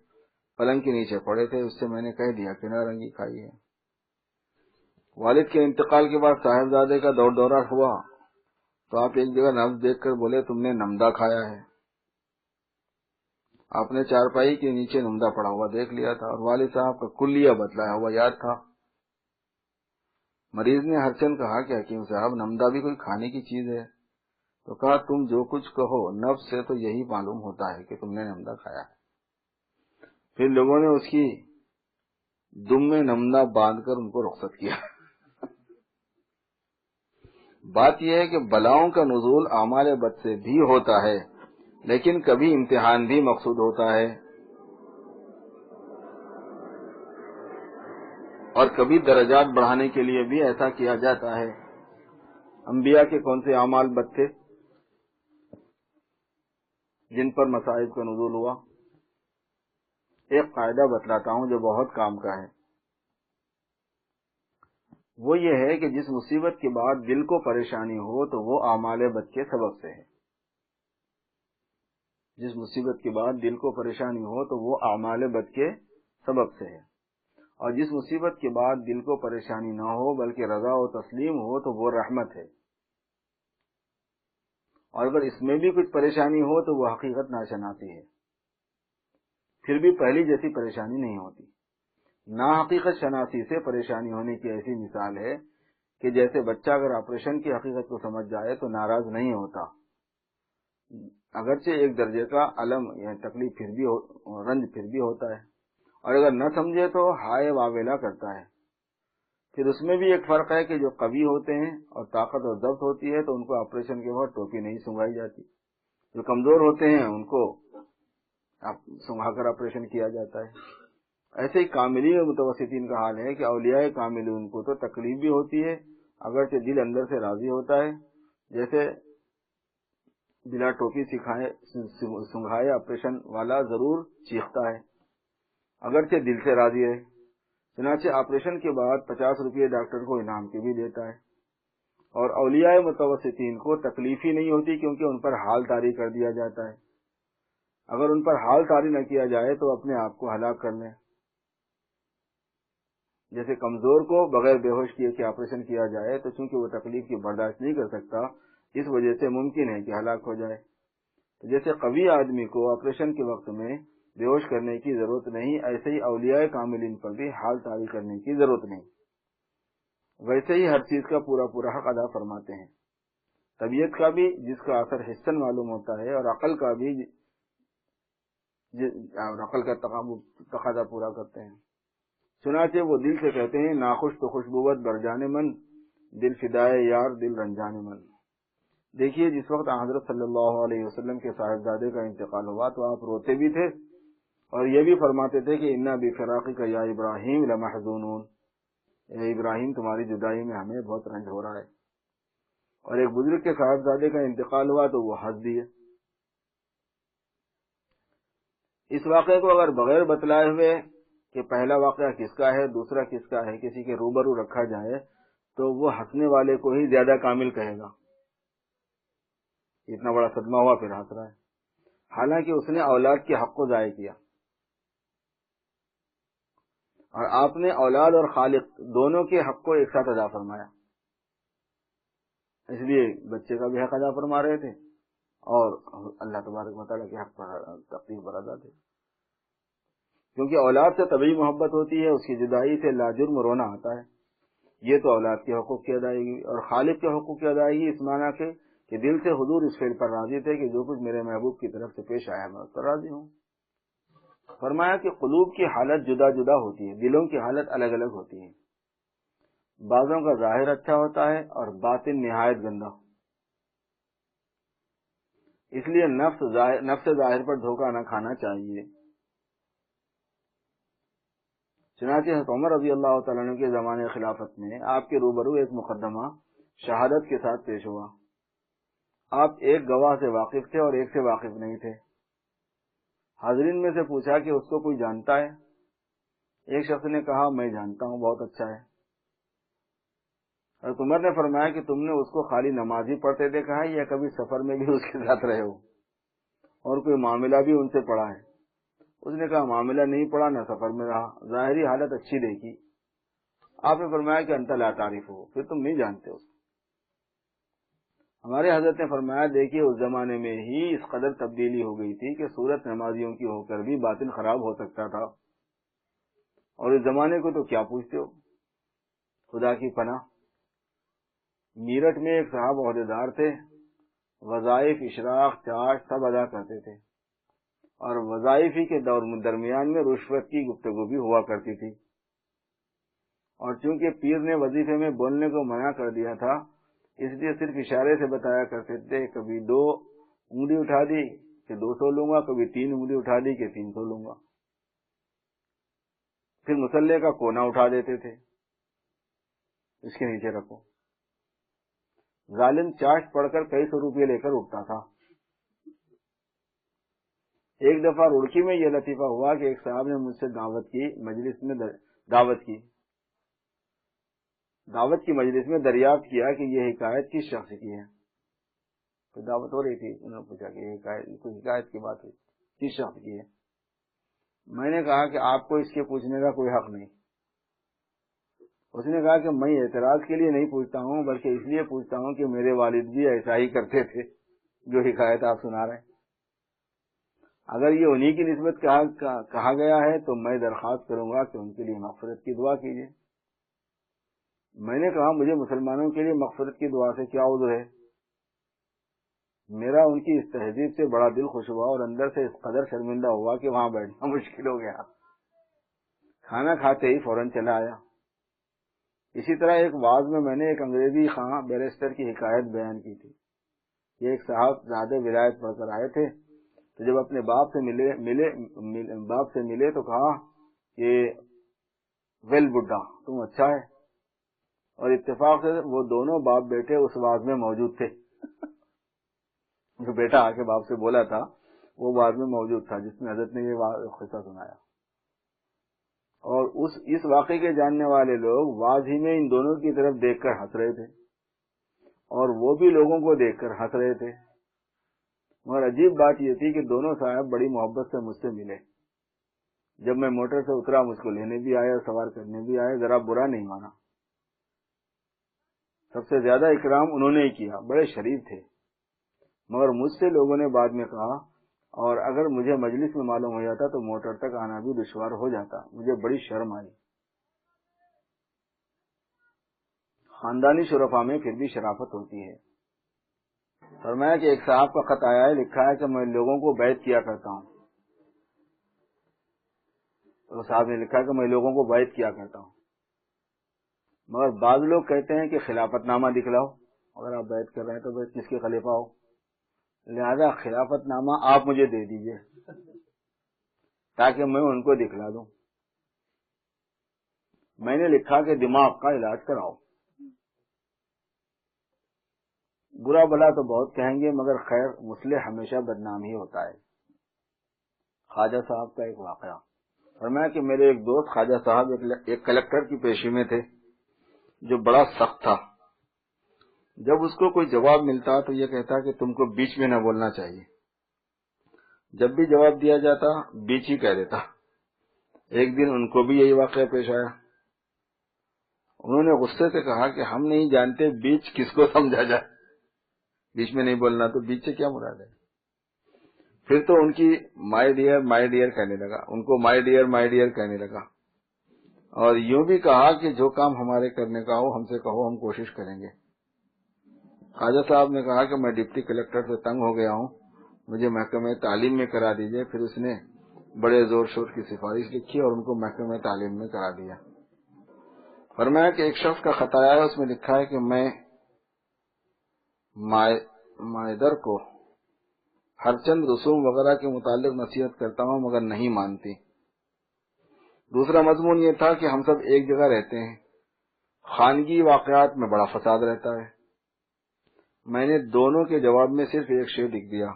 پلنگ کے نیچے پڑے تھے، اس سے میں نے کہہ دیا کہ نارنگی کھائی ہے۔ والد کے انتقال کے بعد صاحبزادے کا دورہ ہوا تو آپ ایک جگہ نبض دیکھ کر بولے تم نے نمدہ کھایا ہے۔ آپ نے چارپائی کے نیچے نمدہ پڑا ہوا دیکھ لیا تھا اور والد صاحب کا کلیہ بتلایا ہوا یاد تھا۔ مریض نے ہرچند کہا کہ حکیم صاحب نمدہ بھی کوئی کھانے کی چیز ہے؟ تو کہا تم جو کچھ کہو، نفس سے تو یہی معلوم ہوتا ہے کہ تم نے نمدہ کھایا ہے۔ پھر لوگوں نے اس کی دم میں نمدہ باندھ کر ان کو رخصت کیا۔ بات یہ ہے کہ بلاؤں کا نزول اعمال بد سے بھی ہوتا ہے، لیکن کبھی امتحان بھی مقصود ہوتا ہے، اور کبھی درجات بڑھانے کے لیے بھی ایسا کیا جاتا ہے۔ انبیاء کے کون سے اعمال بد تھے جن پر مصائب کا نزول ہوا؟ ایک قاعدہ بتلاتا ہوں جو بہت کام کا ہے، وہ یہ ہے کہ جس مصیبت کے بعد دل کو پریشانی ہو تو وہ اعمال بد کے سبب سے ہے۔ جس مصیبت کے بعد دل کو پریشانی ہو تو وہ اعمال بد کے سبب سے ہے، اور جس مصیبت کے بعد دل کو پریشانی نہ ہو بلکہ رضا و تسلیم ہو تو وہ رحمت ہے، اور اگر اس میں بھی کچھ پریشانی ہو تو وہ حقیقت ناشناسی ہے، پھر بھی پہلی جیسی پریشانی نہیں ہوتی۔ نا حقیقت شناسی سے پریشانی ہونے کی ایسی مثال ہے کہ جیسے بچہ اگر آپریشن کی حقیقت کو سمجھ جائے تو ناراض نہیں ہوتا، اگرچہ ایک درجے کا الم یا تکلیف پھر بھی رنج پھر بھی ہوتا ہے، اور اگر نہ سمجھے تو ہائے واویلا کرتا ہے۔ پھر اس میں بھی ایک فرق ہے کہ جو قوی ہوتے ہیں اور طاقت اور ضبط ہوتی ہے تو ان کو آپریشن کے بعد ٹوپی نہیں سنگھائی جاتی، جو کمزور ہوتے ہیں ان کو سنگھا کر آپریشن کیا جاتا ہے۔ ایسے ہی کاملین اور متوسطین کا حال ہے کہ اولیاء کاملون کو تو تکلیف بھی ہوتی ہے اگرچہ دل اندر سے راضی ہوتا ہے، جیسے بلا ٹوپی سنگھائے آپریشن والا ضرور چیختا ہے اگرچہ دل سے راضی ہے۔ چنانچہ آپریشن کے بعد 50 روپے ڈاکٹر کو انعام کے بھی دیتا ہے، اور اولیاء متوسطین کو تکلیف ہی نہیں ہوتی کیونکہ ان پر حال طاری کر دیا جاتا ہے۔ اگر ان پر حال طاری نہ کیا جائے تو اپنے آپ کو ہلاک کر لیں، جیسے کمزور کو بغیر بے ہوش کیے کہ آپریشن کیا جائے تو چونکہ وہ تکلیف کی برداشت نہیں کر سکتا اس وجہ سے ممکن ہے کہ ہلاک ہو جائے، جیسے قوی آدمی کو آپریشن کے وقت میں بے ہوش کرنے کی ضرورت نہیں، ایسے ہی اولیاء کاملین پر بھی حال طاری کرنے کی ضرورت نہیں۔ ویسے ہی ہر چیز کا پورا پورا حق ادا فرماتے ہیں، طبیعت کا بھی جس کا اثر حسن معلوم ہوتا ہے، اور عقل کا بھی عقل کا تقاضا پورا کرتے ہیں۔ چنانچہ وہ دل سے کہتے ہیں ناخوش تو خوشبوت برجانے من، دل فدائے یار دل رنجانے من۔ دیکھیے جس وقت حضرت صلی اللہ علیہ وسلم کے صاحبزادے کا انتقال ہوا تو آپ روتے بھی تھے اور یہ بھی فرماتے تھے کہ انا بفراقک یا ابراہیم لمحزونون، اے ابراہیم تمہاری جدائی میں ہمیں بہت رنج ہو رہا ہے۔ اور ایک بزرگ کے صاحبزادے کا انتقال ہوا تو وہ ہنس دیے۔ اس واقعے کو اگر بغیر بتلائے ہوئے کہ پہلا واقعہ کس کا ہے دوسرا کس کا ہے کسی کے روبرو رکھا جائے تو وہ ہنسنے والے کو ہی زیادہ کامل کہے گا، اتنا بڑا صدمہ ہوا پھر ہنس رہا ہے، حالانکہ اس نے اولاد کے حق کو ضائع کیا، اور آپ نے اولاد اور خالق دونوں کے حق کو ایک ساتھ ادا فرمایا، اس لیے بچے کا بھی حق ادا فرما رہے تھے اور اللہ تبارک و تعالیٰ کے حق پر تقدیر پر ادا تھے، کیونکہ اولاد سے طبعی محبت ہوتی ہے، اس کی جدائی سے لاجرم رونا آتا ہے۔ یہ تو اولاد کے حقوق کی ادائیگی، اور خالق کے حقوق کی ادائیگی اس معنی کے کہ دل سے حضور اس فعل پر راضی تھے کہ جو کچھ میرے محبوب کی طرف سے پیش آیا میں اس پر راضی ہوں۔ فرمایا کہ قلوب کی حالت جدا جدا ہوتی ہے، دلوں کی حالت الگ الگ ہوتی ہے، بعضوں کا ظاہر اچھا ہوتا ہے اور باطن نہایت گندا، اس لیے نفس ظاہر پر دھوکہ نہ کھانا چاہیے۔ چنانچہ حضرت عمر رضی اللہ تعالیٰ عنہ کے زمانے خلافت میں آپ کے روبرو ایک مقدمہ شہادت کے ساتھ پیش ہوا، آپ ایک گواہ سے واقف تھے اور ایک سے واقف نہیں تھے۔ حاضرین میں سے پوچھا کہ اس کو کوئی جانتا ہے؟ ایک شخص نے کہا میں جانتا ہوں، بہت اچھا ہے۔ حضرت عمر نے فرمایا کہ تم نے اس کو خالی نماز ہی پڑھتے دیکھا ہے یا کبھی سفر میں بھی اس کے ساتھ رہے ہو اور کوئی معاملہ بھی ان سے پڑھا ہے؟ اس نے کہا معاملہ نہیں پڑھا نہ سفر میں رہا، ظاہری حالت اچھی دیکھی۔ آپ نے فرمایا کہ انت لا تعریف ہو، پھر تم نہیں جانتے اس کو۔ ہمارے حضرت نے فرمایا دیکھیے اس زمانے میں ہی اس قدر تبدیلی ہو گئی تھی کہ صورت نمازیوں کی ہو کر بھی باطن خراب ہو سکتا تھا، اور اس زمانے کو تو کیا پوچھتے ہو۔ خدا کی پناہ، میرٹھ میں ایک صاحب عہدیدار تھے، وظائف اشراق چاش سب ادا کرتے تھے، اور وظائف ہی کے درمیان میں رشوت کی گفتگو بھی ہوا کرتی تھی، اور چونکہ پیر نے وظیفے میں بولنے کو منع کر دیا تھا اس لیے صرف اشارے سے بتایا کرتے تھے، کبھی 2 انگلی اٹھا دی کہ 200 لوں گا، کبھی 3 انگلی اٹھا دی کہ 300 لوں گا، پھر مسلح کا کونا اٹھا دیتے تھے اس کے نیچے رکھو۔ ظالم چاش پڑھ کر کئی 100 روپے لے کر اٹھتا تھا۔ ایک دفعہ رڑکی میں یہ لطیفہ ہوا کہ ایک صاحب نے مجھ سے دعوت کی مجلس میں دریافت کیا کہ یہ حکایت کس شخص کی ہے۔ تو دعوت ہو رہی تھی، انہوں نے پوچھا کہ یہ حکایت کی بات ہوئی کس شخص کی ہے۔ میں نے کہا کہ آپ کو اس کے پوچھنے کا کوئی حق نہیں، اس نے کہا کہ میں اعتراض کے لیے نہیں پوچھتا ہوں بلکہ اس لیے پوچھتا ہوں کہ میرے والد بھی ایسا ہی کرتے تھے جو حکایت آپ سنا رہے ہیں۔ اگر یہ انہی کی نسبت کہا گیا ہے تو میں درخواست کروں گا کہ ان کے لیے مغفرت کی دعا کیجیے۔ میں نے کہا مجھے مسلمانوں کے لیے مغفرت کی دعا سے کیا عذر ہے؟ میرا ان کی اس تہذیب سے بڑا دل خوش ہوا اور اندر سے اس قدر شرمندہ ہوا کہ وہاں بیٹھنا مشکل ہو گیا۔ کھانا کھاتے ہی فوراً چلا آیا۔ اسی طرح ایک وعظ میں نے ایک انگریزی خواہاں بیرسٹر کی حکایت بیان کی تھی۔ یہ ایک صاحب زیادہ ولایت پڑھ کر آئے تھے تو جب اپنے باپ سے ملے تو کہا کہ ویل بڈھا تم اچھا ہے، اور اتفاق سے وہ دونوں باپ بیٹے اس واز میں موجود تھے۔ جو بیٹا آ کے باپ سے بولا تھا وہ واز میں موجود تھا جس میں حضرت نے یہ قصہ سنایا، اور اس واقعے کے جاننے والے لوگ واز ہی میں ان دونوں کی طرف دیکھ کر ہنس رہے تھے اور وہ بھی لوگوں کو دیکھ کر ہنس رہے تھے۔ مگر عجیب بات یہ تھی کہ دونوں صاحب بڑی محبت سے مجھ سے ملے۔ جب میں موٹر سے اترا مجھ کو لینے بھی آئے اور سوار کرنے بھی آئے، ذرا برا نہیں مانا۔ سب سے زیادہ اکرام انہوں نے ہی کیا، بڑے شریف تھے۔ مگر مجھ سے لوگوں نے بعد میں کہا، اور اگر مجھے مجلس میں معلوم ہو جاتا تو موٹر تک آنا بھی دشوار ہو جاتا۔ مجھے بڑی شرم آئی۔ خاندانی شرفا میں پھر بھی شرافت ہوتی ہے۔ فرمایا کہ ایک صاحب کا خط آیا ہے، لکھا ہے کہ میں لوگوں کو بیعت کیا کرتا ہوں۔ تو صاحب نے لکھا کہ میں لوگوں کو بیعت کیا کرتا ہوں، مگر بعض لوگ کہتے ہیں کہ خلافت نامہ دکھلاؤ، اگر آپ بیعت کر رہے ہیں تو بیعت کس کے خلیفہ ہو، لہذا خلافت نامہ آپ مجھے دے دیجئے تاکہ میں ان کو دکھلا دوں۔ میں نے لکھا کہ دماغ کا علاج کراؤ۔ برا بھلا تو بہت کہیں گے مگر خیر مصلح ہمیشہ بدنام ہی ہوتا ہے۔ خواجہ صاحب کا ایک واقعہ۔ فرمایا کہ میرے ایک دوست خواجہ صاحب ایک کلکٹر کی پیشی میں تھے جو بڑا سخت تھا۔ جب اس کو کوئی جواب ملتا تو یہ کہتا کہ تم کو بیچ میں نہ بولنا چاہیے، جب بھی جواب دیا جاتا بیچ ہی کہہ دیتا۔ ایک دن ان کو بھی یہی واقعہ پیش آیا۔ انہوں نے غصے سے کہا کہ ہم نہیں جانتے بیچ کس کو سمجھا جائے، بیچ میں نہیں بولنا تو بیچ سے کیا مراد ہے؟ پھر تو ان کی مائی ڈیئر کہنے لگا، ان کو مائی ڈیئر کہنے لگا، اور یوں بھی کہا کہ جو کام ہمارے کرنے کا ہو ہم سے کہو، ہم کوشش کریں گے۔ خواجہ صاحب نے کہا کہ میں ڈپٹی کلکٹر سے تنگ ہو گیا ہوں، مجھے محکمہ تعلیم میں کرا دیجئے۔ پھر اس نے بڑے زور شور کی سفارش لکھی اور ان کو محکمہ تعلیم میں کرا دیا۔ فرمایا کہ ایک شخص کا خط آیا ہے، اس میں لکھا ہے کہ میں مائدر کو ہر چند رسوم وغیرہ کے متعلق نصیحت کرتا ہوں مگر نہیں مانتی۔ دوسرا مضمون یہ تھا کہ ہم سب ایک جگہ رہتے ہیں، خانگی واقعات میں بڑا فساد رہتا ہے۔ میں نے دونوں کے جواب میں صرف ایک شعر لکھ دیا۔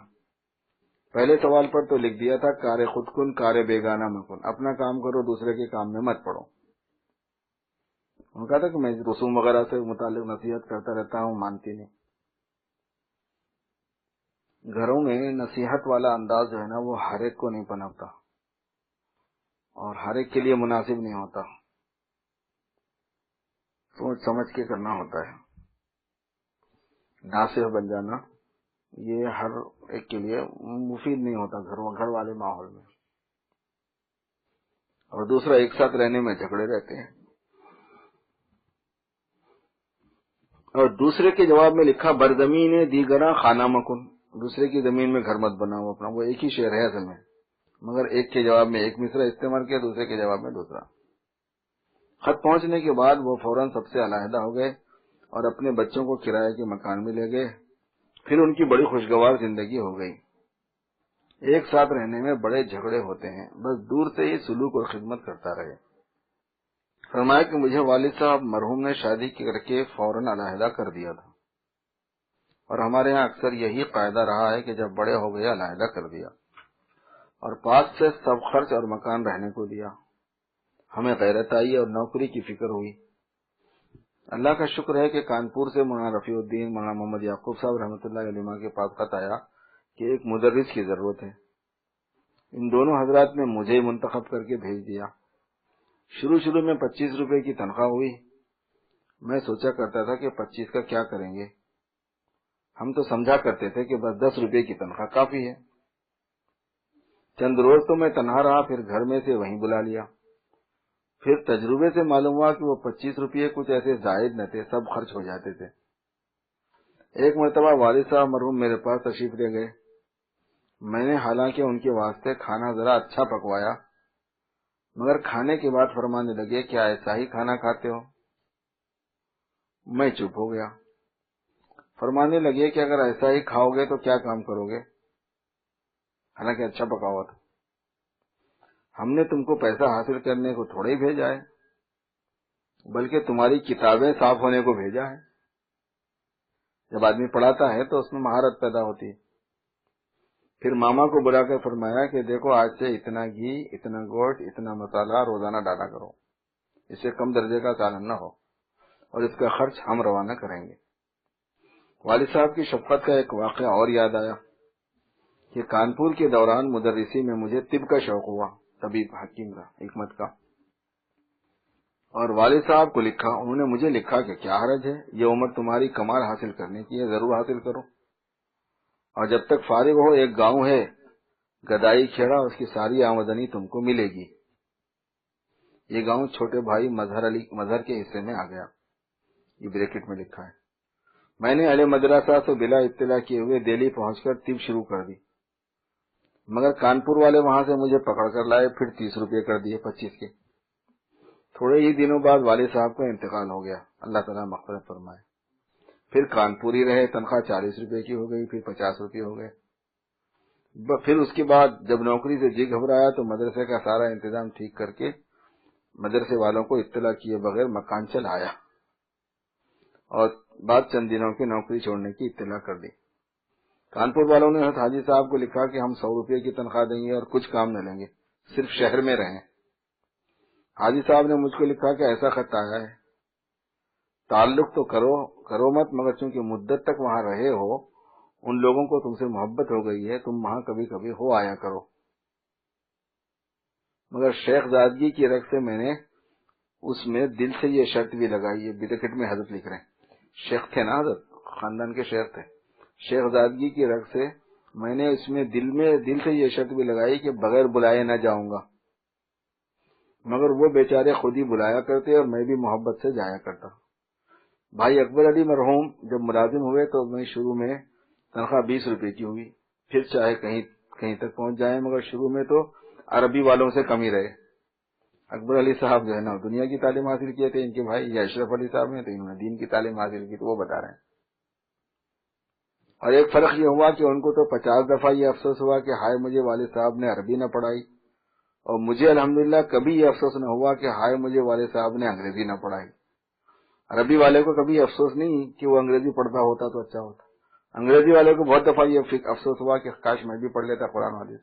پہلے سوال پر تو لکھ دیا تھا کار خود کن کار بیگانہ مکن، اپنا کام کرو دوسرے کے کام میں مت پڑو۔ انہوں نے کہا تھا کہ میں رسوم وغیرہ سے متعلق نصیحت کرتا رہتا ہوں، مانتی نہیں۔ گھروں میں نصیحت والا انداز جو ہے نا وہ ہر ایک کو نہیں پنپتا اور ہر ایک کے لیے مناسب نہیں ہوتا، سوچ سمجھ کے کرنا ہوتا ہے۔ ناصح بن جانا یہ ہر ایک کے لیے مفید نہیں ہوتا گھر والے ماحول میں۔ اور دوسرا ایک ساتھ رہنے میں جھگڑے رہتے ہیں۔ اور دوسرے کے جواب میں لکھا برزمین دیگراں خانہ مکن، دوسرے کی زمین میں گھر مت بناؤ اپنا۔ وہ ایک ہی شعر ہے اصل میں، مگر ایک کے جواب میں ایک مصرع استعمال کیا، دوسرے کے جواب میں دوسرا۔ خط پہنچنے کے بعد وہ فوراً سب سے علیحدہ ہو گئے اور اپنے بچوں کو کرائے کے مکان میں لے گئے۔ پھر ان کی بڑی خوشگوار زندگی ہو گئی۔ ایک ساتھ رہنے میں بڑے جھگڑے ہوتے ہیں، بس دور سے ہی سلوک اور خدمت کرتا رہے۔ فرمایا کہ مجھے والد صاحب مرحوم نے شادی کر کے فوراً علیحدہ کر دیا تھا، اور ہمارے ہاں اکثر یہی قاعدہ رہا ہے کہ جب بڑے ہو گئے علیحدہ کر دیا اور پاس سے سب خرچ اور مکان رہنے کو دیا۔ ہمیں غیرت آئی اور نوکری کی فکر ہوئی۔ اللہ کا شکر ہے کہ کانپور سے مولانا رفیع الدین مولانا محمد یعقوب صاحب رحمۃ اللہ علیہ کے پاس خط آیا کہ ایک مدرس کی ضرورت ہے۔ ان دونوں حضرات نے مجھے منتخب کر کے بھیج دیا۔ شروع میں 25 روپے کی تنخواہ ہوئی، میں سوچا کرتا تھا کہ 25 کا کیا کریں گے، ہم تو سمجھا کرتے تھے کہ بس 10 روپے کی تنخواہ کافی ہے۔ چند روز تو میں تنہا رہا، پھر گھر میں سے وہیں بلا لیا۔ پھر تجربے سے معلوم ہوا کہ وہ 25 روپے کچھ ایسے زائد نہ تھے، سب خرچ ہو جاتے تھے۔ ایک مرتبہ والد صاحب مرحوم میرے پاس تشریف لے گئے، میں نے حالانکہ ان کے واسطے کھانا ذرا اچھا پکوایا، مگر کھانے کے بعد فرمانے لگے کیا ایسا ہی کھانا کھاتے ہو؟ میں چپ ہو گیا۔ فرمانے لگے کہ اگر ایسا ہی کھاؤ گے تو کیا کام کرو گے؟ حالانکہ اچھا پکا ہوا تھا۔ ہم نے تم کو پیسہ حاصل کرنے کو تھوڑا ہی بھیجا ہے، بلکہ تمہاری کتابیں صاف ہونے کو بھیجا ہے۔ جب آدمی پڑھاتا ہے تو اس میں مہارت پیدا ہوتی ہے۔ پھر ماما کو بلا کر فرمایا کہ دیکھو آج سے اتنا گھی، اتنا گوشت، اتنا مسالہ روزانہ ڈالا کرو، اس سے کم درجے کا سالن نہ ہو، اور اس کا خرچ ہم روانہ کریں گے۔ والد صاحب کی شفقت کا ایک واقعہ اور یاد آیا کہ کانپور کے دوران مدرسی میں مجھے طب کا شوق ہوا، طبیب حکیم کا، حکمت کا، اور والد صاحب کو لکھا، انہوں نے مجھے لکھا کہ کیا حرج ہے، یہ عمر تمہاری کمال حاصل کرنے کی ہے، ضرور حاصل کرو، اور جب تک فارغ ہو ایک گاؤں ہے گدائی کھیڑا، اس کی ساری آمدنی تم کو ملے گی۔ یہ گاؤں چھوٹے بھائی مظہر کے حصے میں آ گیا، یہ بریکٹ میں لکھا ہے۔ میں نے اہل مدرسہ سے بلا اطلاع کیے ہوئے دہلی پہنچ کر طب شروع کر دی، مگر کانپور والے وہاں سے مجھے پکڑ کر لائے، پھر 30 روپے کر دیے 25 کے۔ تھوڑے ہی دنوں بعد والد صاحب کا انتقال ہو گیا، اللہ تعالیٰ مغفرت فرمائے۔ پھر کانپور ہی رہے، تنخواہ 40 روپے کی ہو گئی، پھر 50 روپے ہو گئے۔ پھر اس کے بعد جب نوکری سے جی گھبرایا تو مدرسے کا سارا انتظام ٹھیک کر کے مدرسے والوں کو اطلاع کیے بغیر مکان چل آیا، اور بعد چند دنوں کی نوکری چھوڑنے کی اطلاع کر دی۔ کانپور والوں نے حاجی صاحب کو لکھا کہ ہم 100 روپے کی تنخواہ دیں گے اور کچھ کام نہ لیں گے، صرف شہر میں رہیں۔ حاجی صاحب نے مجھ کو لکھا کہ ایسا خط آیا ہے، تعلق تو کرو مت، مگر چونکہ مدت تک وہاں رہے ہو، ان لوگوں کو تم سے محبت ہو گئی ہے، تم وہاں کبھی کبھی ہو آیا کرو۔ مگر شیخ زادگی کی رغ سے میں نے اس میں دل سے یہ شرط بھی لگائی ہے، بریکٹ میں حضرت لکھ رہے ہیں، شیخ تھے نا حضرت، خاندان کے شیخ تھے، شیخ زادگی کی رغ سے میں نے اس میں دل سے یہ شرط بھی لگائی کہ بغیر بلائے نہ جاؤں گا، مگر وہ بیچارے خود ہی بلایا کرتے اور میں بھی محبت سے جایا کرتا۔ بھائی اکبر علی مرحوم جب ملازم ہوئے تو میں شروع میں تنخواہ 20 روپے کی ہوئی، پھر چاہے کہیں تک پہنچ جائیں، مگر شروع میں تو عربی والوں سے کم ہی رہے۔ اکبر علی صاحب جو ہے نا دنیا کی تعلیم حاصل کیے تھے، ان کے بھائی یہ اشرف علی صاحب نے تو انہوں نے دین کی تعلیم حاصل کی، تو وہ بتا رہے ہیں۔ اور ایک فرق یہ ہوا کہ ان کو تو 50 دفعہ یہ افسوس ہوا کہ ہائے مجھے والد صاحب نے عربی نہ پڑھائی، اور مجھے الحمدللہ کبھی یہ افسوس نہ ہوا کہ ہائے مجھے والد صاحب نے انگریزی نہ پڑھائی۔ عربی والے کو کبھی افسوس نہیں کہ وہ انگریزی پڑھتا ہوتا تو اچھا ہوتا، انگریزی والے کو بہت دفعہ یہ افسوس ہوا کہ کاش میں بھی پڑھ لیتا قرآن حدیث۔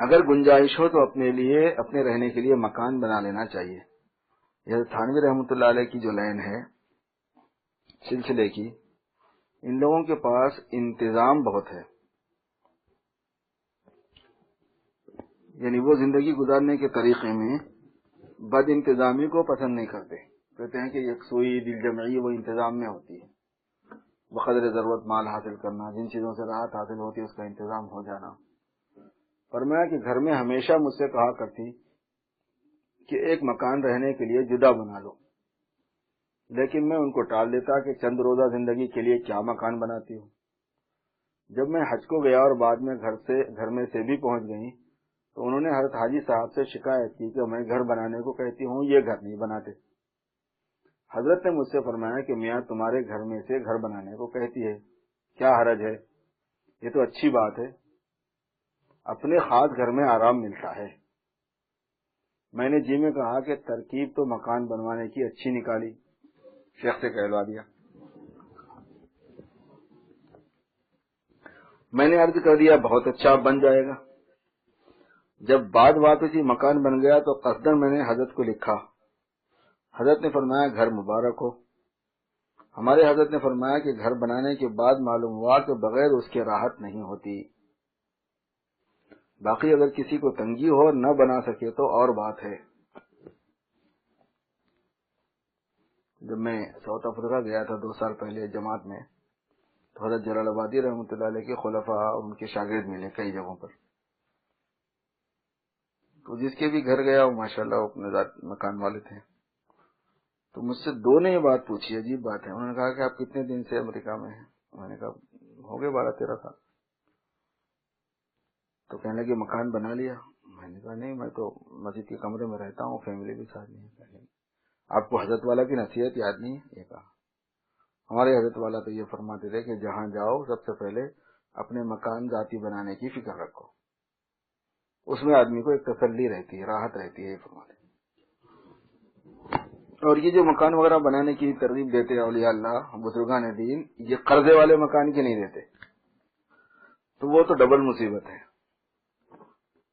اگر گنجائش ہو تو اپنے رہنے کے لیے مکان بنا لینا چاہیے۔ یہ تھانوی رحمۃ اللہ علیہ کی جو لائن ہے سلسلے کی، ان لوگوں کے پاس انتظام بہت ہے، یعنی وہ زندگی گزارنے کے طریقے میں بد انتظامی کو پسند نہیں کرتے، کہتے ہیں کہ یکسوئی دل جمعی وہ انتظام میں ہوتی ہے، بقدر ضرورت مال حاصل کرنا، جن چیزوں سے راحت حاصل ہوتی ہے اس کا انتظام ہو جانا۔ فرمایا کہ گھر میں ہمیشہ مجھ سے کہا کرتی کہ ایک مکان رہنے کے لیے جدا بنا لو، لیکن میں ان کو ٹال دیتا کہ چند روزہ زندگی کے لیے کیا مکان بناتی ہوں۔ جب میں حج کو گیا اور بعد میں گھر میں سے بھی پہنچ گئی تو انہوں نے حضرت حاجی صاحب سے شکایت کی کہ میں گھر بنانے کو کہتی ہوں، یہ گھر نہیں بناتے۔ حضرت نے مجھ سے فرمایا کہ میاں تمہارے گھر میں سے گھر بنانے کو کہتی ہے، کیا حرج ہے، یہ تو اچھی بات ہے، اپنے خاص گھر میں آرام ملتا ہے۔ میں نے جی میں کہا کہ ترکیب تو مکان بنوانے کی اچھی نکالی، شیخ سے کہلوا دیا۔ میں نے عرض کر دیا بہت اچھا بن جائے گا۔ جب بات ہوئی مکان بن گیا تو قصدن میں نے حضرت کو لکھا، حضرت نے فرمایا گھر مبارک ہو۔ ہمارے حضرت نے فرمایا کہ گھر بنانے کے بعد معلوم ہوا کہ بغیر اس کے راحت نہیں ہوتی، باقی اگر کسی کو تنگی ہو اور نہ بنا سکے تو اور بات ہے، جب میں ساؤتھ افریقہ گیا تھا 2 سال پہلے جماعت میں، تو حضرت جلال آبادی رحمۃ اللہ علیہ کے خلفاء اور ان کے شاگرد ملے کئی جگہوں پر. تو جس کے بھی گھر گیا وہ ماشاءاللہ اپنے ذات مکان والے تھے. تو مجھ سے 2 نے یہ بات پوچھی، عجیب بات ہے. انہوں نے کہا کہ آپ کتنے دن سے امریکہ میں ہیں؟ میں نے کہا ہو گئے 12-13 سال. تو کہنے لگے مکان بنا لیا. میں نے کہا نہیں، میں تو مسجد کے کمرے میں رہتا ہوں، فیملی بھی ساتھ نہیں ہے. آپ کو حضرت والا کی نصیحت یاد نہیں ہے؟ یہ کہا ہمارے حضرت والا تو یہ فرماتے تھے کہ جہاں جاؤ سب سے پہلے اپنے مکان ذاتی بنانے کی فکر رکھو، اس میں آدمی کو ایک تسلی رہتی ہے، راحت رہتی ہے. یہ فرماتے. اور یہ جو مکان وغیرہ بنانے کی ترغیب دیتے ہیں اولیاء اللہ بزرگان دین، یہ قرضے والے مکان کی نہیں دیتے، تو وہ تو ڈبل مصیبت ہے.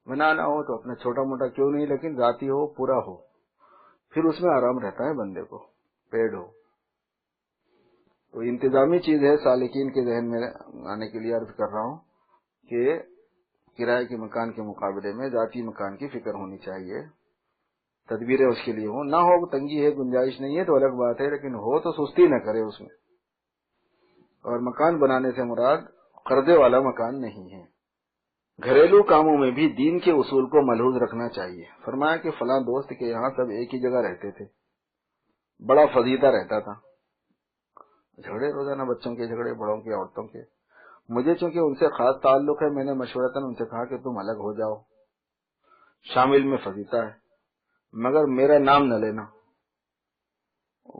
بنانا ہو تو اپنا چھوٹا موٹا کیوں نہیں، لیکن ذاتی ہو، پورا ہو، پھر اس میں آرام رہتا ہے بندے کو، پیڑ ہو. تو انتظامی چیز ہے، سالکین کے ذہن میں آنے کے لیے عرض کر رہا ہوں کہ کرائے کے مکان کے مقابلے میں ذاتی مکان کی فکر ہونی چاہیے، تدبیریں اس کے لیے ہوں. نہ ہو تنگی ہے، گنجائش نہیں ہے تو الگ بات ہے، لیکن ہو تو سستی نہ کرے اس میں. اور مکان بنانے سے مراد قرضے والا مکان نہیں ہے. گھریلو کاموں میں بھی دین کے اصول کو ملحوظ رکھنا چاہیے. فرمایا کہ فلاں دوست کے یہاں سب ایک ہی جگہ رہتے تھے، بڑا فضیدہ رہتا تھا. جھگڑے روزانہ، بچوں کے جھگڑے، بڑوں کے، عورتوں کے. مجھے چونکہ ان سے خاص تعلق ہے، میں نے مشورتاً ان سے کہا کہ تم الگ ہو جاؤ، شامل میں فضیتا ہے مگر میرا نام نہ لینا.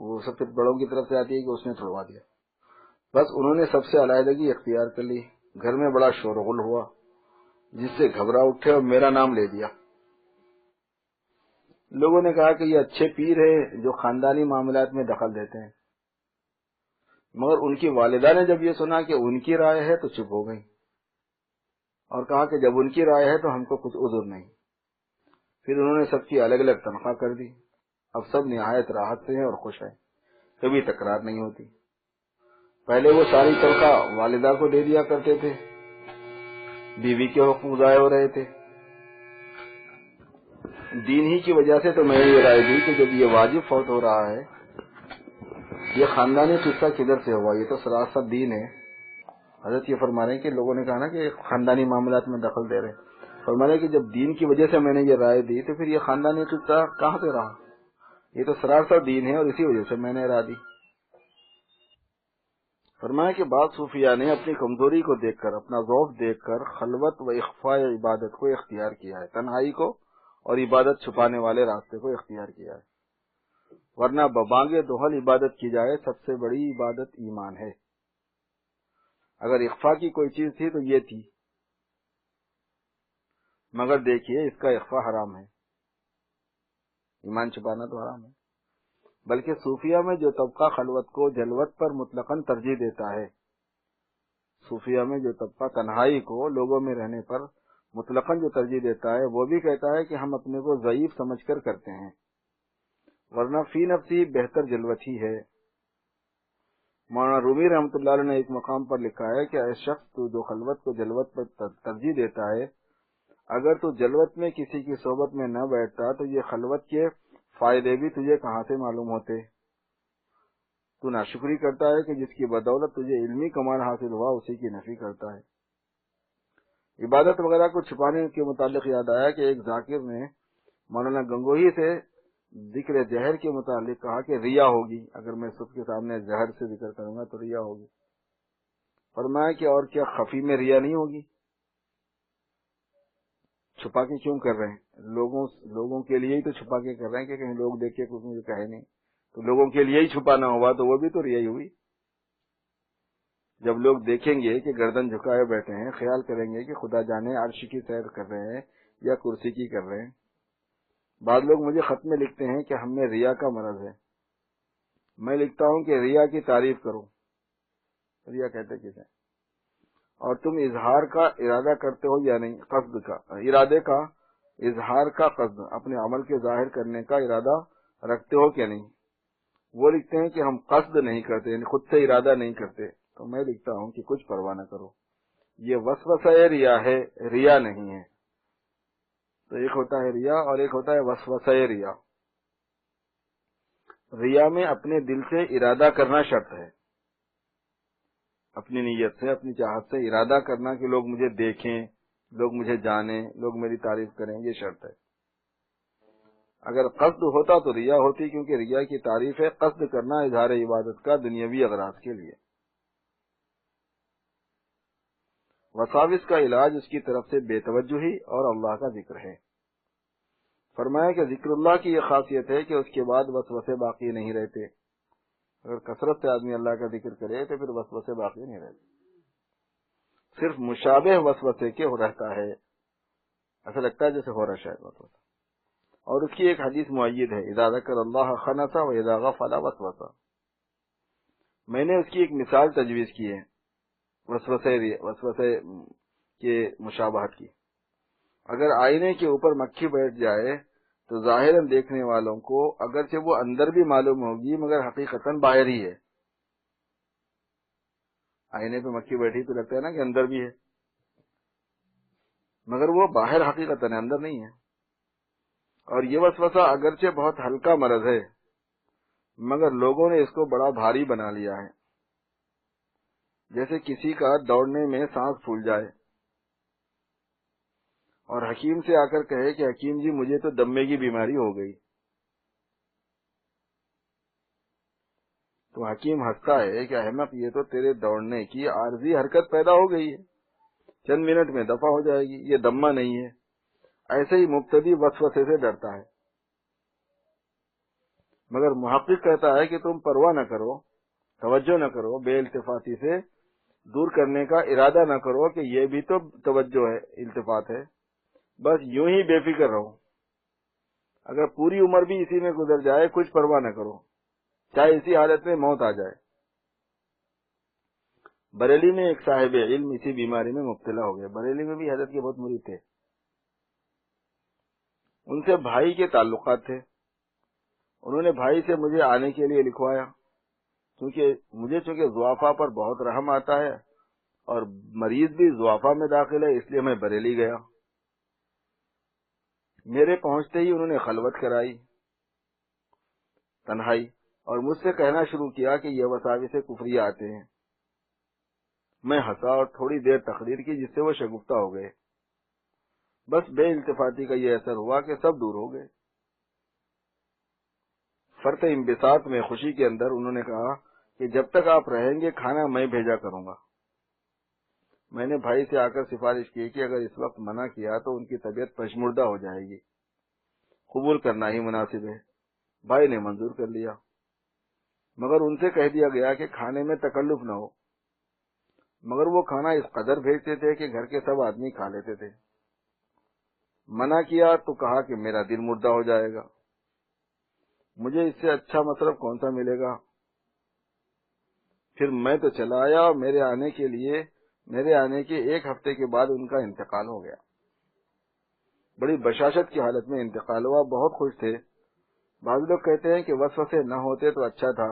وہ سب پھر بڑوں کی طرف سے آتی ہے کہ اس نے چھڑوا دیا. بس انہوں نے سب سے علیحدگی اختیار کر لی. گھر میں بڑا شورغل ہوا، جس سے گھبرا اٹھے اور میرا نام لے دیا. لوگوں نے کہا کہ یہ اچھے پیر ہیں جو خاندانی معاملات میں دخل دیتے ہیں. مگر ان کی والدہ نے جب یہ سنا کہ ان کی رائے ہے تو چپ ہو گئی اور کہا کہ جب ان کی رائے ہے تو ہم کو کچھ عذر نہیں. پھر انہوں نے سب کی الگ الگ تنخواہ کر دی. اب سب نہایت راحت سے ہیں اور خوش ہیں، کبھی تکرار نہیں ہوتی. پہلے وہ ساری تنخواہ والدہ کو دے دیا کرتے تھے، بیوی کے حقوق ضائع ہو رہے تھے. دین ہی کی وجہ سے تو میں نے یہ رائے دی کہ جب یہ واجب فوت ہو رہا ہے، یہ خاندانی قصہ کدھر سے ہوا؟ یہ تو سراسر دین ہے. حضرت یہ فرما رہے ہیں کہ لوگوں نے کہا نا کہ خاندانی معاملات میں دخل دے رہے ہیں. فرما رہے ہیں کہ جب دین کی وجہ سے میں نے یہ رائے دی تو پھر یہ خاندانی قصہ کہاں سے رہا؟ یہ تو سراسر دین ہے اور اسی وجہ سے میں نے رائے دی. فرمایا کہ بعض صوفیاء نے اپنی کمزوری کو دیکھ کر، اپنا ضعف دیکھ کر خلوت و اخفاء عبادت کو اختیار کیا ہے، تنہائی کو اور عبادت چھپانے والے راستے کو اختیار کیا ہے. ورنہ ببانگ دہل عبادت کی جائے سب سے بڑی عبادت ایمان ہے. اگر اخفاء کی کوئی چیز تھی تو یہ تھی، مگر دیکھیے اس کا اخفاء حرام ہے، ایمان چھپانا تو حرام ہے. بلکہ صوفیہ میں جو طبقہ خلوت کو جلوت پر مطلقاً ترجیح دیتا ہے، صوفیہ میں جو طبقہ تنہائی کو لوگوں میں رہنے پر مطلقاً جو ترجیح دیتا ہے، وہ بھی کہتا ہے کہ ہم اپنے کو ضعیف سمجھ کر کرتے ہیں، ورنہ فی نفسی بہتر جلوت ہی ہے. مولانا رومی رحمۃ اللہ علیہ نے ایک مقام پر لکھا ہے کہ اے شخص، تو جو خلوت کو جلوت پر ترجیح دیتا ہے، اگر تو جلوت میں کسی کی صحبت میں نہ بیٹھتا تو یہ خلوت کے فائدے بھی تجھے کہاں سے معلوم ہوتے؟ تو ناشکری کرتا ہے کہ جس کی بدولت تجھے علمی کمال حاصل ہوا اسی کی نفی کرتا ہے. عبادت وغیرہ کو چھپانے کے متعلق یاد آیا کہ ایک ذاکر نے مولانا گنگوہی سے ذکر جہر کے متعلق کہا کہ ریا ہوگی، اگر میں سب کے سامنے زہر سے ذکر کروں گا تو ریا ہوگی. فرمایا کہ اور کیا خفی میں ریا نہیں ہوگی؟ چھپا کے کیوں کر رہے ہیں؟ لوگوں کے لیے ہی تو چھپا کے کر رہے ہیں کہ کہیں لوگ دیکھ کے کچھ مجھے کہے نہیں. تو لوگوں کے لیے ہی چھپانا ہوا تو وہ بھی تو ریا ہی ہوئی. جب لوگ دیکھیں گے کہ گردن جھکائے بیٹھے ہیں، خیال کریں گے کہ خدا جانے عرش کی سیر کر رہے ہیں یا کرسی کی کر رہے ہیں. بعض لوگ مجھے خط میں لکھتے ہیں کہ ہم میں ریا کا مرض ہے. میں لکھتا ہوں کہ ریا کی تعریف کرو. ریا کہتے کسے؟ اور تم اظہار کا ارادہ کرتے ہو یا نہیں؟ قصد کا، ارادے کا، اظہار کا قصد، اپنے عمل کے ظاہر کرنے کا ارادہ رکھتے ہو کیا نہیں؟ وہ لکھتے ہیں کہ ہم قصد نہیں کرتے، یعنی خود سے ارادہ نہیں کرتے. تو میں لکھتا ہوں کہ کچھ پرواہ نہ کرو، یہ وسوسہ ریا ہے، ریا نہیں ہے. تو ایک ہوتا ہے ریا اور ایک ہوتا ہے وسوسہ ریا. ریا میں اپنے دل سے ارادہ کرنا شرط ہے، اپنی نیت سے، اپنی چاہت سے ارادہ کرنا کہ لوگ مجھے دیکھیں، لوگ مجھے جانیں، لوگ میری تعریف کریں، یہ شرط ہے۔ اگر قصد ہوتا تو ریا ہوتی، کیونکہ ریا کی تعریف ہے قصد کرنا اظہار عبادت کا دنیاوی اغراض کے لیے۔ وساوس کا علاج اس کی طرف سے بے توجہی اور اللہ کا ذکر ہے۔ فرمایا کہ ذکر اللہ کی یہ خاصیت ہے کہ اس کے بعد وسوسے باقی نہیں رہتے۔ اگر کثرت سے آدمی اللہ کا ذکر کرے تو پھر وسوسے باقی نہیں رہتے، صرف مشابہ وسوسے کے رہتا ہے، ایسا لگتا ہے جیسے ہو رہا شاید وسوسہ۔ اور اس کی ایک حدیث مؤید ہے، اذا ذکر اللہ خنس و اذا غفل وسوس۔ میں نے اس کی ایک مثال تجویز کی ہے وسوسے کے مشابہت کی۔ اگر آئینے کے اوپر مکھی بیٹھ جائے تو ظاہراً دیکھنے والوں کو اگرچہ وہ اندر بھی معلوم ہوگی مگر حقیقتاً باہر ہی ہے۔ آئینے پہ مکھی بیٹھی تو لگتا ہے نا کہ اندر بھی ہے، مگر وہ باہر حقیقتاً ہے، اندر نہیں ہے۔ اور یہ وسوسہ اگرچہ بہت ہلکا مرض ہے مگر لوگوں نے اس کو بڑا بھاری بنا لیا ہے، جیسے کسی کا دوڑنے میں سانس پھول جائے اور حکیم سے آ کر کہے کہ حکیم جی مجھے تو دمے کی بیماری ہو گئی، تو حکیم ہنستا ہے کہ احمق یہ تو تیرے دوڑنے کی عارضی حرکت پیدا ہو گئی ہے، چند منٹ میں دفع ہو جائے گی، یہ دمہ نہیں ہے۔ ایسے ہی مبتدی وسوسے سے ڈرتا ہے، مگر محقق کہتا ہے کہ تم پرواہ نہ کرو، توجہ نہ کرو، بے التفاتی سے دور کرنے کا ارادہ نہ کرو کہ یہ بھی تو توجہ ہے، التفات ہے، بس یوں ہی بے فکر رہو۔ اگر پوری عمر بھی اسی میں گزر جائے کچھ پرواہ نہ کرو، چاہے اسی حالت میں موت آ جائے۔ بریلی میں ایک صاحب علم اسی بیماری میں مبتلا ہو گئے۔ بریلی میں بھی حضرت کے بہت مرید تھے، ان سے بھائی کے تعلقات تھے۔ انہوں نے بھائی سے مجھے آنے کے لیے لکھوایا، چونکہ ضعفاء پر بہت رحم آتا ہے اور مریض بھی ضعفاء میں داخل ہے، اس لیے میں بریلی گیا۔ میرے پہنچتے ہی انہوں نے خلوت کرائی، تنہائی، اور مجھ سے کہنا شروع کیا کہ یہ وساوس کفریہ آتے ہیں۔ میں ہنسا اور تھوڑی دیر تقریر کی، جس سے وہ شگفتہ ہو گئے۔ بس بے التفاتی کا یہ اثر ہوا کہ سب دور ہو گئے۔ فرط انبساط میں خوشی کے اندر انہوں نے کہا کہ جب تک آپ رہیں گے کھانا میں بھیجا کروں گا۔ میں نے بھائی سے آ کر سفارش کی کہ اگر اس وقت منع کیا تو ان کی طبیعت پشمردہ ہو جائے گی، قبول کرنا ہی مناسب ہے۔ بھائی نے منظور کر لیا، مگر ان سے کہہ دیا گیا کہ کھانے میں تکلف نہ ہو، مگر وہ کھانا اس قدر بھیجتے تھے کہ گھر کے سب آدمی کھا لیتے تھے۔ منع کیا تو کہا کہ میرا دل مردہ ہو جائے گا، مجھے اس سے اچھا مصرف کون سا ملے گا۔ پھر میں تو چلا آیا اور میرے آنے کے ایک ہفتے کے بعد ان کا انتقال ہو گیا۔ بڑی بشاشت کی حالت میں انتقال ہوا، بہت خوش تھے۔ بعض لوگ کہتے ہیں کہ وسوسے نہ ہوتے تو اچھا تھا۔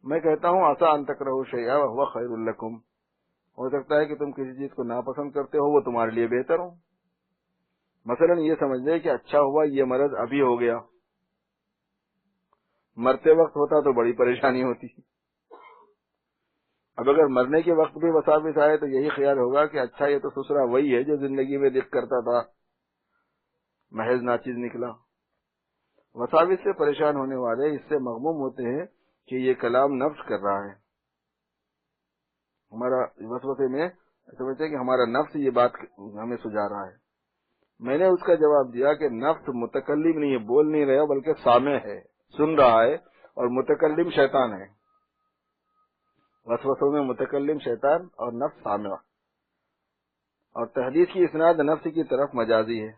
میں کہتا ہوں عسیٰ ان تکرہوا شیئا وہو خیر لکم، ہو سکتا ہے کہ تم کسی چیز کو ناپسند کرتے ہو، وہ تمہارے لیے بہتر ہو۔ مثلا یہ سمجھ لے کہ اچھا ہوا یہ مرض ابھی ہو گیا، مرتے وقت ہوتا تو بڑی پریشانی ہوتی۔ اب اگر مرنے کے وقت بھی وساوس آئے تو یہی خیال ہوگا کہ اچھا یہ تو سسرا وہی ہے جو زندگی میں دکھ کرتا تھا، محض ناچیز نکلا۔ وساوس سے پریشان ہونے والے اس سے مغموم ہوتے ہیں کہ یہ کلام نفس کر رہا ہے۔ ہمارا وسوسے میں سمجھتے ہیں کہ ہمارا نفس یہ بات ہمیں سجا رہا ہے۔ میں نے اس کا جواب دیا کہ نفس متکلم نہیں ہے، بول نہیں رہا بلکہ سامع ہے، سن رہا ہے، اور متکلم شیطان ہے۔ وسوسوں میں متکلم شیطان اور نفس سامع، اور تحدیث کی اسناد نفس کی طرف مجازی ہے۔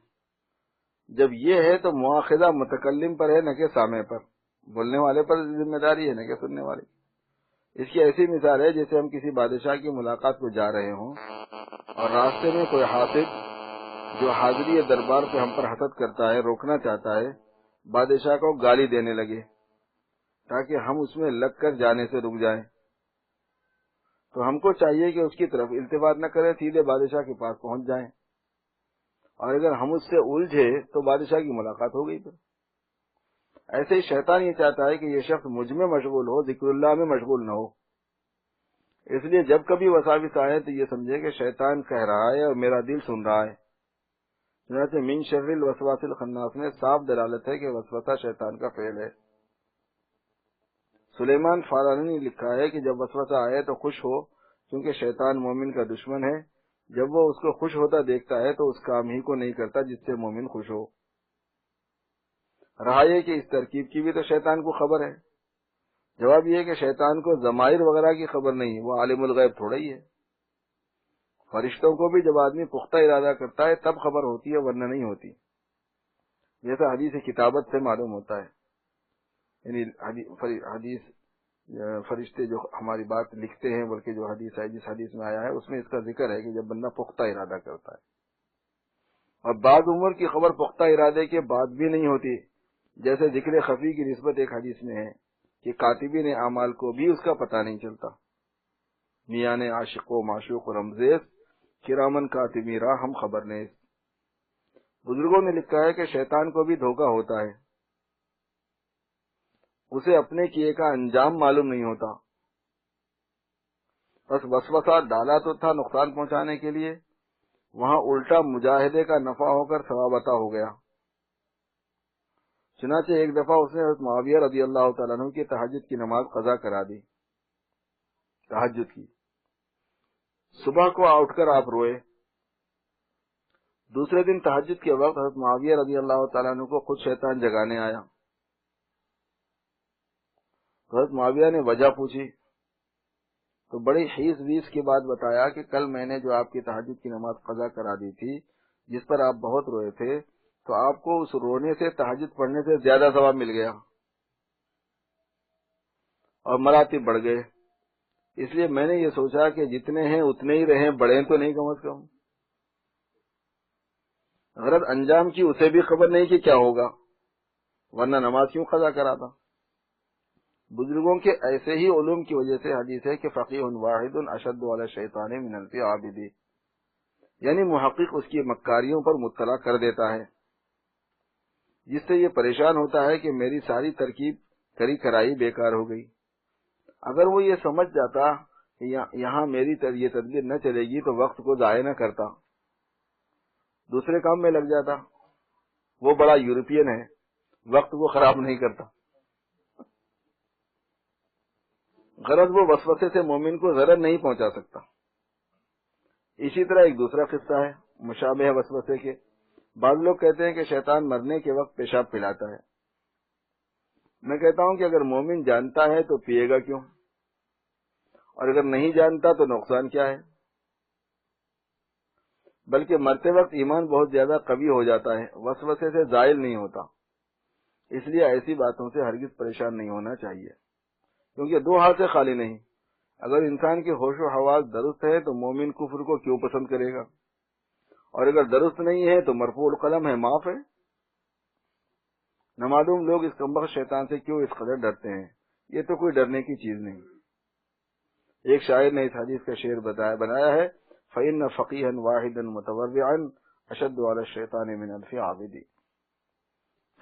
جب یہ ہے تو مواخذہ متکلم پر ہے نہ کہ سامع پر، بولنے والے پر ذمہ داری ہے نہ کہ سننے والے۔ اس کی ایسی مثال ہے جیسے ہم کسی بادشاہ کی ملاقات کو جا رہے ہوں اور راستے میں کوئی حاسد جو حاضری دربار پہ ہم پر حسد کرتا ہے، روکنا چاہتا ہے، بادشاہ کو گالی دینے لگے تاکہ ہم اس میں لگ کر جانے سے رک جائیں، تو ہم کو چاہیے کہ اس کی طرف التفات نہ کریں، سیدھے بادشاہ کے پاس پہنچ جائیں، اور اگر ہم اس سے الجھے تو بادشاہ کی ملاقات ہو گئی۔ پھر ایسے ہی شیطان یہ چاہتا ہے کہ یہ شخص مجھ میں مشغول ہو، ذکر اللہ میں مشغول نہ ہو. اس لیے جب کبھی وساوس آئے تو یہ سمجھے کہ شیطان کہہ رہا ہے اور میرا دل سن رہا ہے. چنانچہ من شر الوسواس الخناس میں صاف دلالت ہے کہ وسوسہ شیطان کا فعل ہے. سلیمان فارانی نے لکھا ہے کہ جب وسوسہ آئے تو خوش ہو، کیونکہ شیطان مومن کا دشمن ہے. جب وہ اس کو خوش ہوتا دیکھتا ہے تو اس کام ہی کو نہیں کرتا جس سے مومن خوش ہو. رہا یہ کہ اس ترکیب کی بھی تو شیطان کو خبر ہے. جواب یہ ہے کہ شیطان کو ضمائر وغیرہ کی خبر نہیں، وہ عالم الغیب تھوڑا ہی ہے. فرشتوں کو بھی جب آدمی پختہ ارادہ کرتا ہے تب خبر ہوتی ہے، ورنہ نہیں ہوتی. جیسا حدیث کتابت سے معلوم ہوتا ہے، یعنی حدیث فرشتے جو ہماری بات لکھتے ہیں، بلکہ جو حدیث ہے جس حدیث میں آیا ہے اس میں اس کا ذکر ہے کہ جب بندہ پختہ ارادہ کرتا ہے. اور بعض امور کی خبر پختہ ارادے کے بعد بھی نہیں ہوتی، جیسے ذکر خفی کی نسبت ایک حدیث میں ہے کہ کاتبین اعمال کو بھی اس کا پتہ نہیں چلتا. میان عاشق و معشوق و رمزیز کرامن کاتبی راہ ہم خبر نیز. بزرگوں نے لکھا ہے کہ شیطان کو بھی دھوکہ ہوتا ہے، اسے اپنے کیے کا انجام معلوم نہیں ہوتا. بس وسوسہ ڈالا تو تھا نقصان پہنچانے کے لیے، وہاں الٹا مجاہدے کا نفع ہو کر ثواب عطا ہو گیا. چنانچہ ایک دفعہ اس نے حضرت معاویہ رضی اللہ تعالیٰ عنہ کی تہجد کی نماز قضا کرا دی. تہجد کی صبح کو اٹھ کر آپ روئے. دوسرے دن تہجد کے وقت حضرت معاویہ رضی اللہ تعالیٰ عنہ کو خود شیطان جگانے آیا. حضرت معاویہ نے وجہ پوچھی تو بڑی حیث ویس کے بعد بتایا کہ کل میں نے جو آپ کی تہجد کی نماز قضا کرا دی تھی، جس پر آپ بہت روئے تھے، تو آپ کو اس رونے سے تہجد پڑھنے سے زیادہ ثواب مل گیا اور مراتب بڑھ گئے. اس لیے میں نے یہ سوچا کہ جتنے ہیں اتنے ہی رہیں، بڑھیں تو نہیں کم از کم. غرض انجام کی اسے بھی خبر نہیں کہ کیا ہوگا، ورنہ نماز کیوں قضا کراتا. بزرگوں کے ایسے ہی علوم کی وجہ سے حدیث ہے کہ فقیہ واحد اشد علی الشیطان من الف عابد، یعنی محقق اس کی مکاریوں پر مطلع کر دیتا ہے، جس سے یہ پریشان ہوتا ہے کہ میری ساری ترکیب کری کرائی بیکار ہو گئی. اگر وہ یہ سمجھ جاتا کہ یہاں میری یہ تدبیر نہ چلے گی تو وقت کو ضائع نہ کرتا، دوسرے کام میں لگ جاتا. وہ بڑا یورپین ہے، وقت کو خراب نہیں کرتا. غرض وہ وسوسے سے مومن کو ضرر نہیں پہنچا سکتا. اسی طرح ایک دوسرا قصہ ہے مشابہ وسوسے کے. بعض لوگ کہتے ہیں کہ شیطان مرنے کے وقت پیشاب پلاتا ہے. میں کہتا ہوں کہ اگر مومن جانتا ہے تو پیے گا کیوں، اور اگر نہیں جانتا تو نقصان کیا ہے. بلکہ مرتے وقت ایمان بہت زیادہ قوی ہو جاتا ہے، وسوسے سے زائل نہیں ہوتا. اس لیے ایسی باتوں سے ہرگز پریشان نہیں ہونا چاہیے، کیونکہ دو ہاتھ سے خالی نہیں. اگر انسان کے ہوش و حواس درست ہے تو مومن کفر کو کیوں پسند کرے گا، اور اگر درست نہیں ہے تو مرفوع القلم ہے، معاف ہے. نامعلوم لوگ اس کمبخت شیطان سے کیوں اس قدر ڈرتے ہیں؟ یہ تو کوئی ڈرنے کی چیز نہیں. ایک شاعر نے اس حدیث کا شعر بنایا ہے، فَإِنَّ فَقِيهًا وَاحِدًا مُتَوَرِّعًا أَشَدُّ عَلَى الشَّيْطَانِ مِنَ أَلْفِ عَابِدٍ.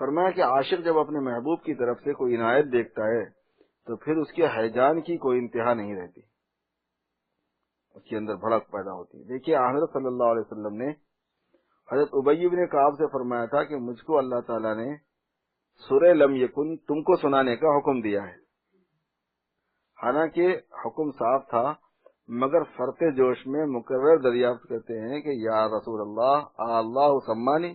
فرمایا کہ عاشق جب اپنے محبوب کی طرف سے کوئی عنایت دیکھتا ہے تو پھر اس کے ہیجان کی کوئی انتہا نہیں رہتی، اس کے اندر بھڑک پیدا ہوتی ہے. دیکھیے حضرت صلی اللہ علیہ وسلم نے حضرت ابی بن کعب سے فرمایا تھا کہ مجھ کو اللہ تعالیٰ نے سورہ لم یکن تم کو سنانے کا حکم دیا ہے. حالانکہ حکم صاف تھا، مگر فرط جوش میں مقرر دریافت کرتے ہیں کہ یا رسول اللہ سمانی،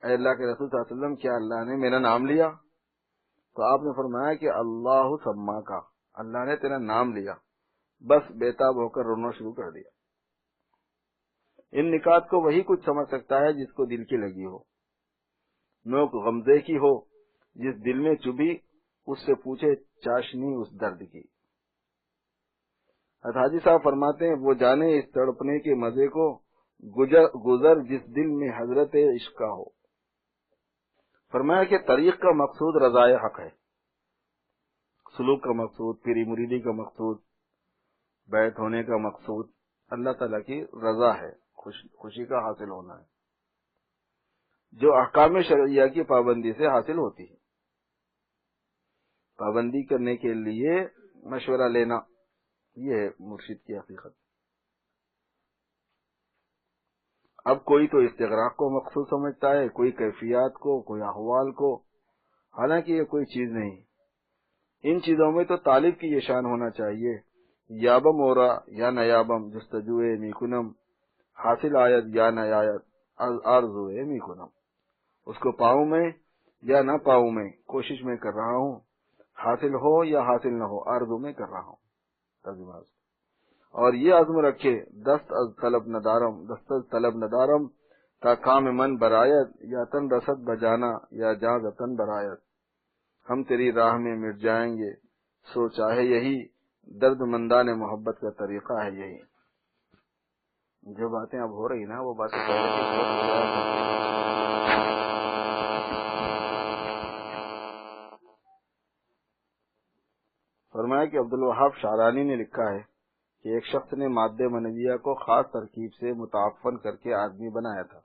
اے اللہ کے رسول صلی اللہ علیہ وسلم، کیا اللہ نے میرا نام لیا؟ تو آپ نے فرمایا کہ اللہ سما کا، اللہ نے تیرا نام لیا. بس بےتاب ہو کر رونا شروع کر دیا. ان نکات کو وہی کچھ سمجھ سکتا ہے جس کو دل کی لگی ہو، نوک غمزے کی ہو، جس دل میں چبھی اس سے پوچھے چاشنی اس درد کی. حاجی صاحب فرماتے ہیں وہ جانے اس تڑپنے کے مزے کو، گزر جس دل میں حضرت عشق کا ہو. فرمایا کہ طریق کا مقصود رضائے حق ہے، سلوک کا مقصود، پیری مریدی کا مقصود، بیعت ہونے کا مقصود اللہ تعالیٰ کی رضا ہے، خوشی کا حاصل ہونا ہے. جو احکام شرعیہ کی پابندی سے حاصل ہوتی ہے۔ پابندی کرنے کے لیے مشورہ لینا، یہ ہے مرشد کی حقیقت۔ اب کوئی تو استغراق کو مقصود سمجھتا ہے، کوئی کیفیات کو، کوئی احوال کو، حالانکہ یہ کوئی چیز نہیں۔ ان چیزوں میں تو طالب کی یہ شان ہونا چاہیے، یابم اورا یا نیابم جستجوئے میکنم، حاصل آیت یا نیایت آرزوئے میکنم، اس کو پاؤں میں یا نہ پاؤں میں کوشش میں کر رہا ہوں، حاصل ہو یا حاصل نہ ہو آرزو میں کر رہا ہوں۔ ترجمہ۔ اور یہ عزم رکھے دست از طلب ندارم تا کام من برایت، یا تن رسد بجانا یا جاں تن برایت، ہم تیری راہ میں مٹ جائیں گے سو چاہے یہی، درد مندان محبت کا طریقہ ہے یہی۔ جو باتیں اب ہو رہی نا وہ باتیں پہلے کے وقت ہو رہا تھا۔ فرمایا کہ عبدالوہاب شعرانی نے لکھا ہے کہ ایک شخص نے مادہ منویہ کو خاص ترکیب سے متعفن کر کے آدمی بنایا تھا،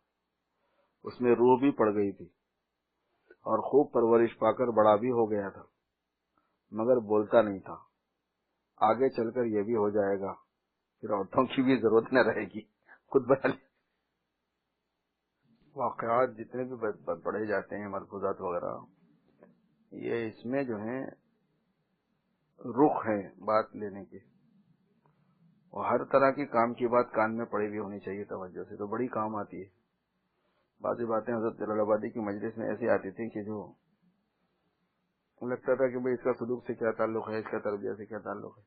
اس میں روح بھی پڑ گئی تھی اور خوب پرورش پا کر بڑا بھی ہو گیا تھا، مگر بولتا نہیں تھا۔ آگے چل کر یہ بھی ہو جائے گا، پھر عورتوں کی بھی ضرورت نہ رہے گی، خود بنا لے۔ واقعات جتنے بھی پڑھے جاتے ہیں ملفوظات وغیرہ، یہ اس میں جو ہیں رخ ہیں بات لینے کے، اور ہر طرح کی کام کی بات کان میں پڑی ہوئی ہونی چاہیے توجہ سے، تو بڑی کام آتی ہے۔ بعضی باتیں حضرت جلال آبادی کی مجلس میں ایسی آتی تھیں کہ جو لگتا تھا کہ بھئی اس کا سلوک سے کیا تعلق ہے، اس کا تربیہ سے کیا تعلق ہے،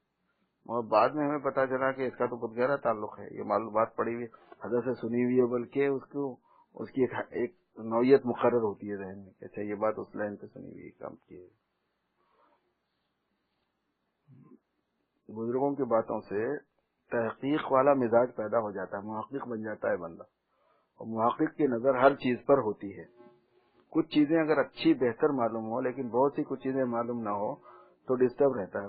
اور بعد میں ہمیں پتا چلا کہ اس کا تو بہت گہرا تعلق ہے، یہ معلوم بات پڑی ہوئی حضرت سے سنی ہوئی ہے، بلکہ اس کی ایک نوعیت مقرر ہوتی ہے ذہن میں کہ اچھا یہ بات اس لائن سے سنی ہوئی کام کی ہے۔ بزرگوں کی باتوں سے تحقیق والا مزاج پیدا ہو جاتا ہے، محقق بن جاتا ہے بندہ، اور محقق کی نظر ہر چیز پر ہوتی ہے۔ کچھ چیزیں اگر اچھی بہتر معلوم ہو، لیکن بہت سی کچھ چیزیں معلوم نہ ہو تو ڈسٹرب رہتا ہے۔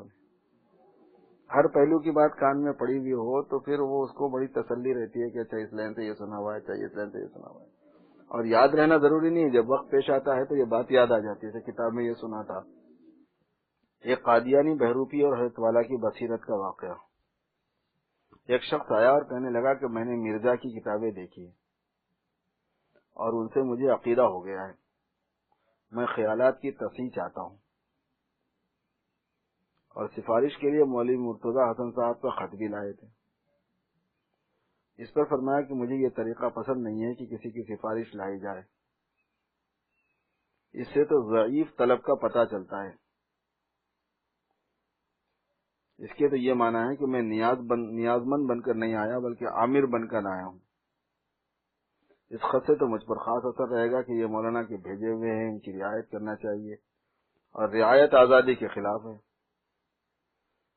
ہر پہلو کی بات کان میں پڑی ہوئی ہو تو پھر وہ اس کو بڑی تسلی رہتی ہے کہ اچھا اس لائن سے یہ سنا ہوا ہے، اچھا اس لائن سے یہ سنا ہوا ہے، اور یاد رہنا ضروری نہیں ہے، جب وقت پیش آتا ہے تو یہ بات یاد آ جاتی ہے، جیسے کتاب میں یہ سنا تھا۔ ایک قادیانی بہروپی اور حضرت والا کی بصیرت کا واقعہ۔ ایک شخص آیا اور کہنے لگا کہ میں نے مرزا کی کتابیں دیکھی اور ان سے مجھے عقیدہ ہو گیا ہے، میں خیالات کی تصحیح چاہتا ہوں، اور سفارش کے لیے مولوی مرتضی حسن صاحب کا خط بھی لائے تھے۔ اس پر فرمایا کہ مجھے یہ طریقہ پسند نہیں ہے کہ کسی کی سفارش لائی جائے، اس سے تو ضعیف طلب کا پتہ چلتا ہے، اس کے تو یہ معنی ہے کہ میں نیازمند بن کر نہیں آیا بلکہ عامر بن کر آیا ہوں۔ اس خط سے تو مجھ پر خاص اثر رہے گا کہ یہ مولانا کے بھیجے ہوئے ہیں، ان کی رعایت کرنا چاہیے، اور رعایت آزادی کے خلاف ہے۔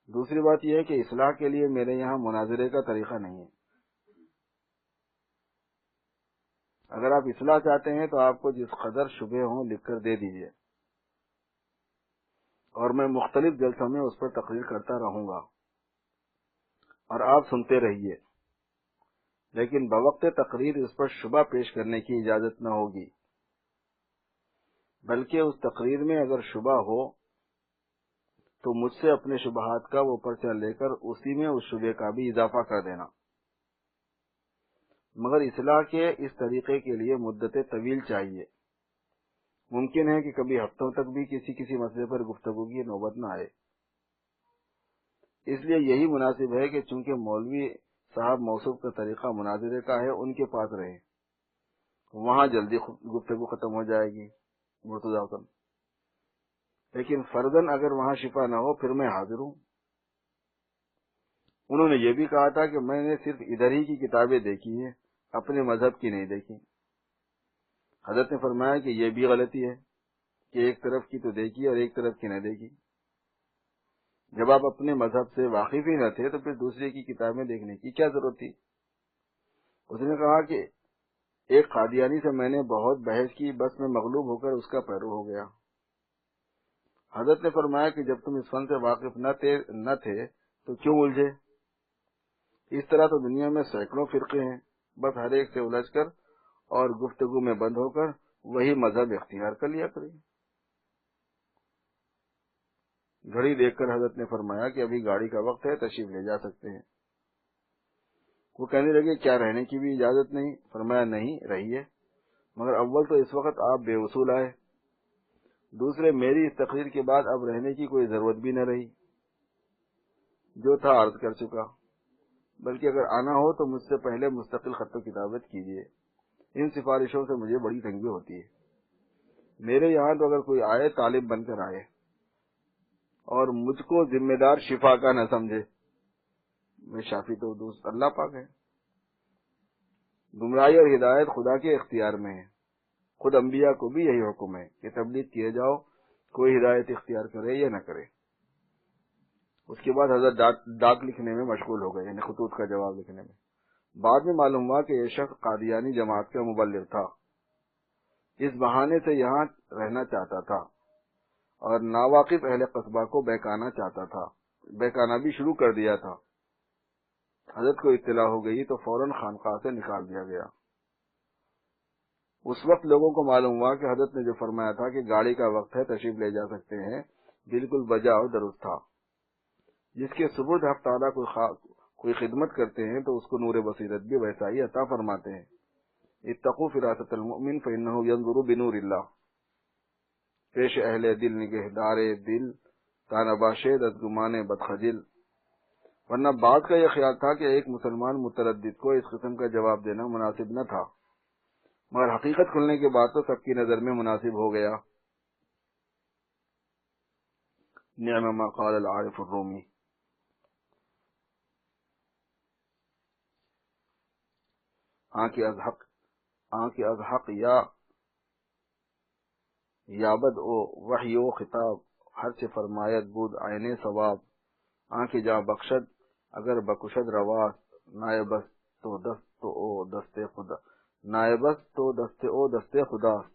دوسری بات یہ ہے کہ اصلاح کے لیے میرے یہاں مناظرے کا طریقہ نہیں ہے، اگر آپ اصلاح چاہتے ہیں تو آپ کو جس قدر شبہ ہوں لکھ کر دے دیجیے، اور میں مختلف جلسوں میں اس پر تقریر کرتا رہوں گا، اور آپ سنتے رہیے، لیکن بوقت تقریر اس پر شبہ پیش کرنے کی اجازت نہ ہوگی، بلکہ اس تقریر میں اگر شبہ ہو تو مجھ سے اپنے شبہات کا وہ پرچہ لے کر اسی میں اس شبہ کا بھی اضافہ کر دینا، مگر اصلاح کے اس طریقے کے لیے مدت طویل چاہیے، ممکن ہے کہ کبھی ہفتوں تک بھی کسی مسئلے پر گفتگو کی نوبت نہ آئے، اس لیے یہی مناسب ہے کہ چونکہ مولوی صاحب موصوف کا طریقہ مناظرے کا ہے ان کے پاس رہے، وہاں جلدی گفتگو ختم ہو جائے گی مرتضی حسن، لیکن فرضاً اگر وہاں شفا نہ ہو پھر میں حاضر ہوں۔ انہوں نے یہ بھی کہا تھا کہ میں نے صرف ادھر ہی کی کتابیں دیکھی ہیں، اپنے مذہب کی نہیں دیکھی۔ حضرت نے فرمایا کہ یہ بھی غلطی ہے کہ ایک طرف کی تو دیکھی اور ایک طرف کی نہ دیکھی، جب آپ اپنے مذہب سے واقف ہی نہ تھے تو پھر دوسرے کی کتابیں دیکھنے کی کیا ضرورت تھی؟ اس نے کہا کہ ایک قادیانی سے میں نے بہت بحث کی، بس میں مغلوب ہو کر اس کا پیرو ہو گیا۔ حضرت نے فرمایا کہ جب تم اس فن سے واقف نہ تھے تو کیوں الجھے؟ اس طرح تو دنیا میں سینکڑوں فرقے ہیں، بس ہر ایک سے الجھ کر اور گفتگو میں بند ہو کر وہی مذہب اختیار کر لیا کریں۔ گھڑی دیکھ کر حضرت نے فرمایا کہ ابھی گاڑی کا وقت ہے، تشریف لے جا سکتے ہیں۔ وہ کہنے لگے کیا رہنے کی بھی اجازت نہیں؟ فرمایا نہیں، رہیے، مگر اول تو اس وقت آپ بے وصول آئے، دوسرے میری اس تقریر کے بعد اب رہنے کی کوئی ضرورت بھی نہ رہی، جو تھا عرض کر چکا، بلکہ اگر آنا ہو تو مجھ سے پہلے مستقل خط و کتابت کیجیے، ان سفارشوں سے مجھے بڑی تنگی ہوتی ہے۔ میرے یہاں تو اگر کوئی آئے طالب بن کر آئے اور مجھ کو ذمہ دار شفا کا نہ سمجھے، میں شافی تو دوست اللہ پاک ہے۔ گمراہی اور ہدایت خدا کے اختیار میں ہے، خود انبیاء کو بھی یہی حکم ہے کہ تبلیغ کیے جاؤ، کوئی ہدایت اختیار کرے یا نہ کرے۔ اس کے بعد حضرت ڈاک لکھنے میں مشغول ہو گئے، یعنی خطوط کا جواب لکھنے میں۔ بعد میں معلوم ہوا کہ یہ شخص قادیانی جماعت کا مبلغ تھا، اس بہانے سے یہاں رہنا چاہتا تھا اور ناواقف اہل قصبہ کو بہکانا چاہتا تھا، بہکانا بھی شروع کر دیا تھا۔ حضرت کو اطلاع ہو گئی تو فوراً خانقاہ سے نکال دیا گیا۔ اس وقت لوگوں کو معلوم ہوا کہ حضرت نے جو فرمایا تھا کہ گاڑی کا وقت ہے، تشریف لے جا سکتے ہیں، بالکل بجا اور درست تھا۔ جس کے سبرد حق تعالیٰ کوئی خدمت کرتے ہیں تو اس کو نور بصیرت بھی ویسا ہی عطا فرماتے ہیں۔ اتقوا فراست المؤمن فإنہ ینظر بنور اللہ، پیش اہل دل نگہدار دل تانباشید از گمان بدخجل۔ ورنہ بعض کا یہ خیال تھا کہ ایک مسلمان متردد کو اس قسم کا جواب دینا مناسب نہ تھا، مگر حقیقت کھلنے کے بعد تو سب کی نظر میں مناسب ہو گیا۔ نعم ما قال العارف الرومی، آنکھ از حق یابد او وحی و خطاب، ہر سے فرمایت بود عین ثواب، آنکھ جاں بخشد اگر بکشد رواست، نائبست تو دست او دست خداست،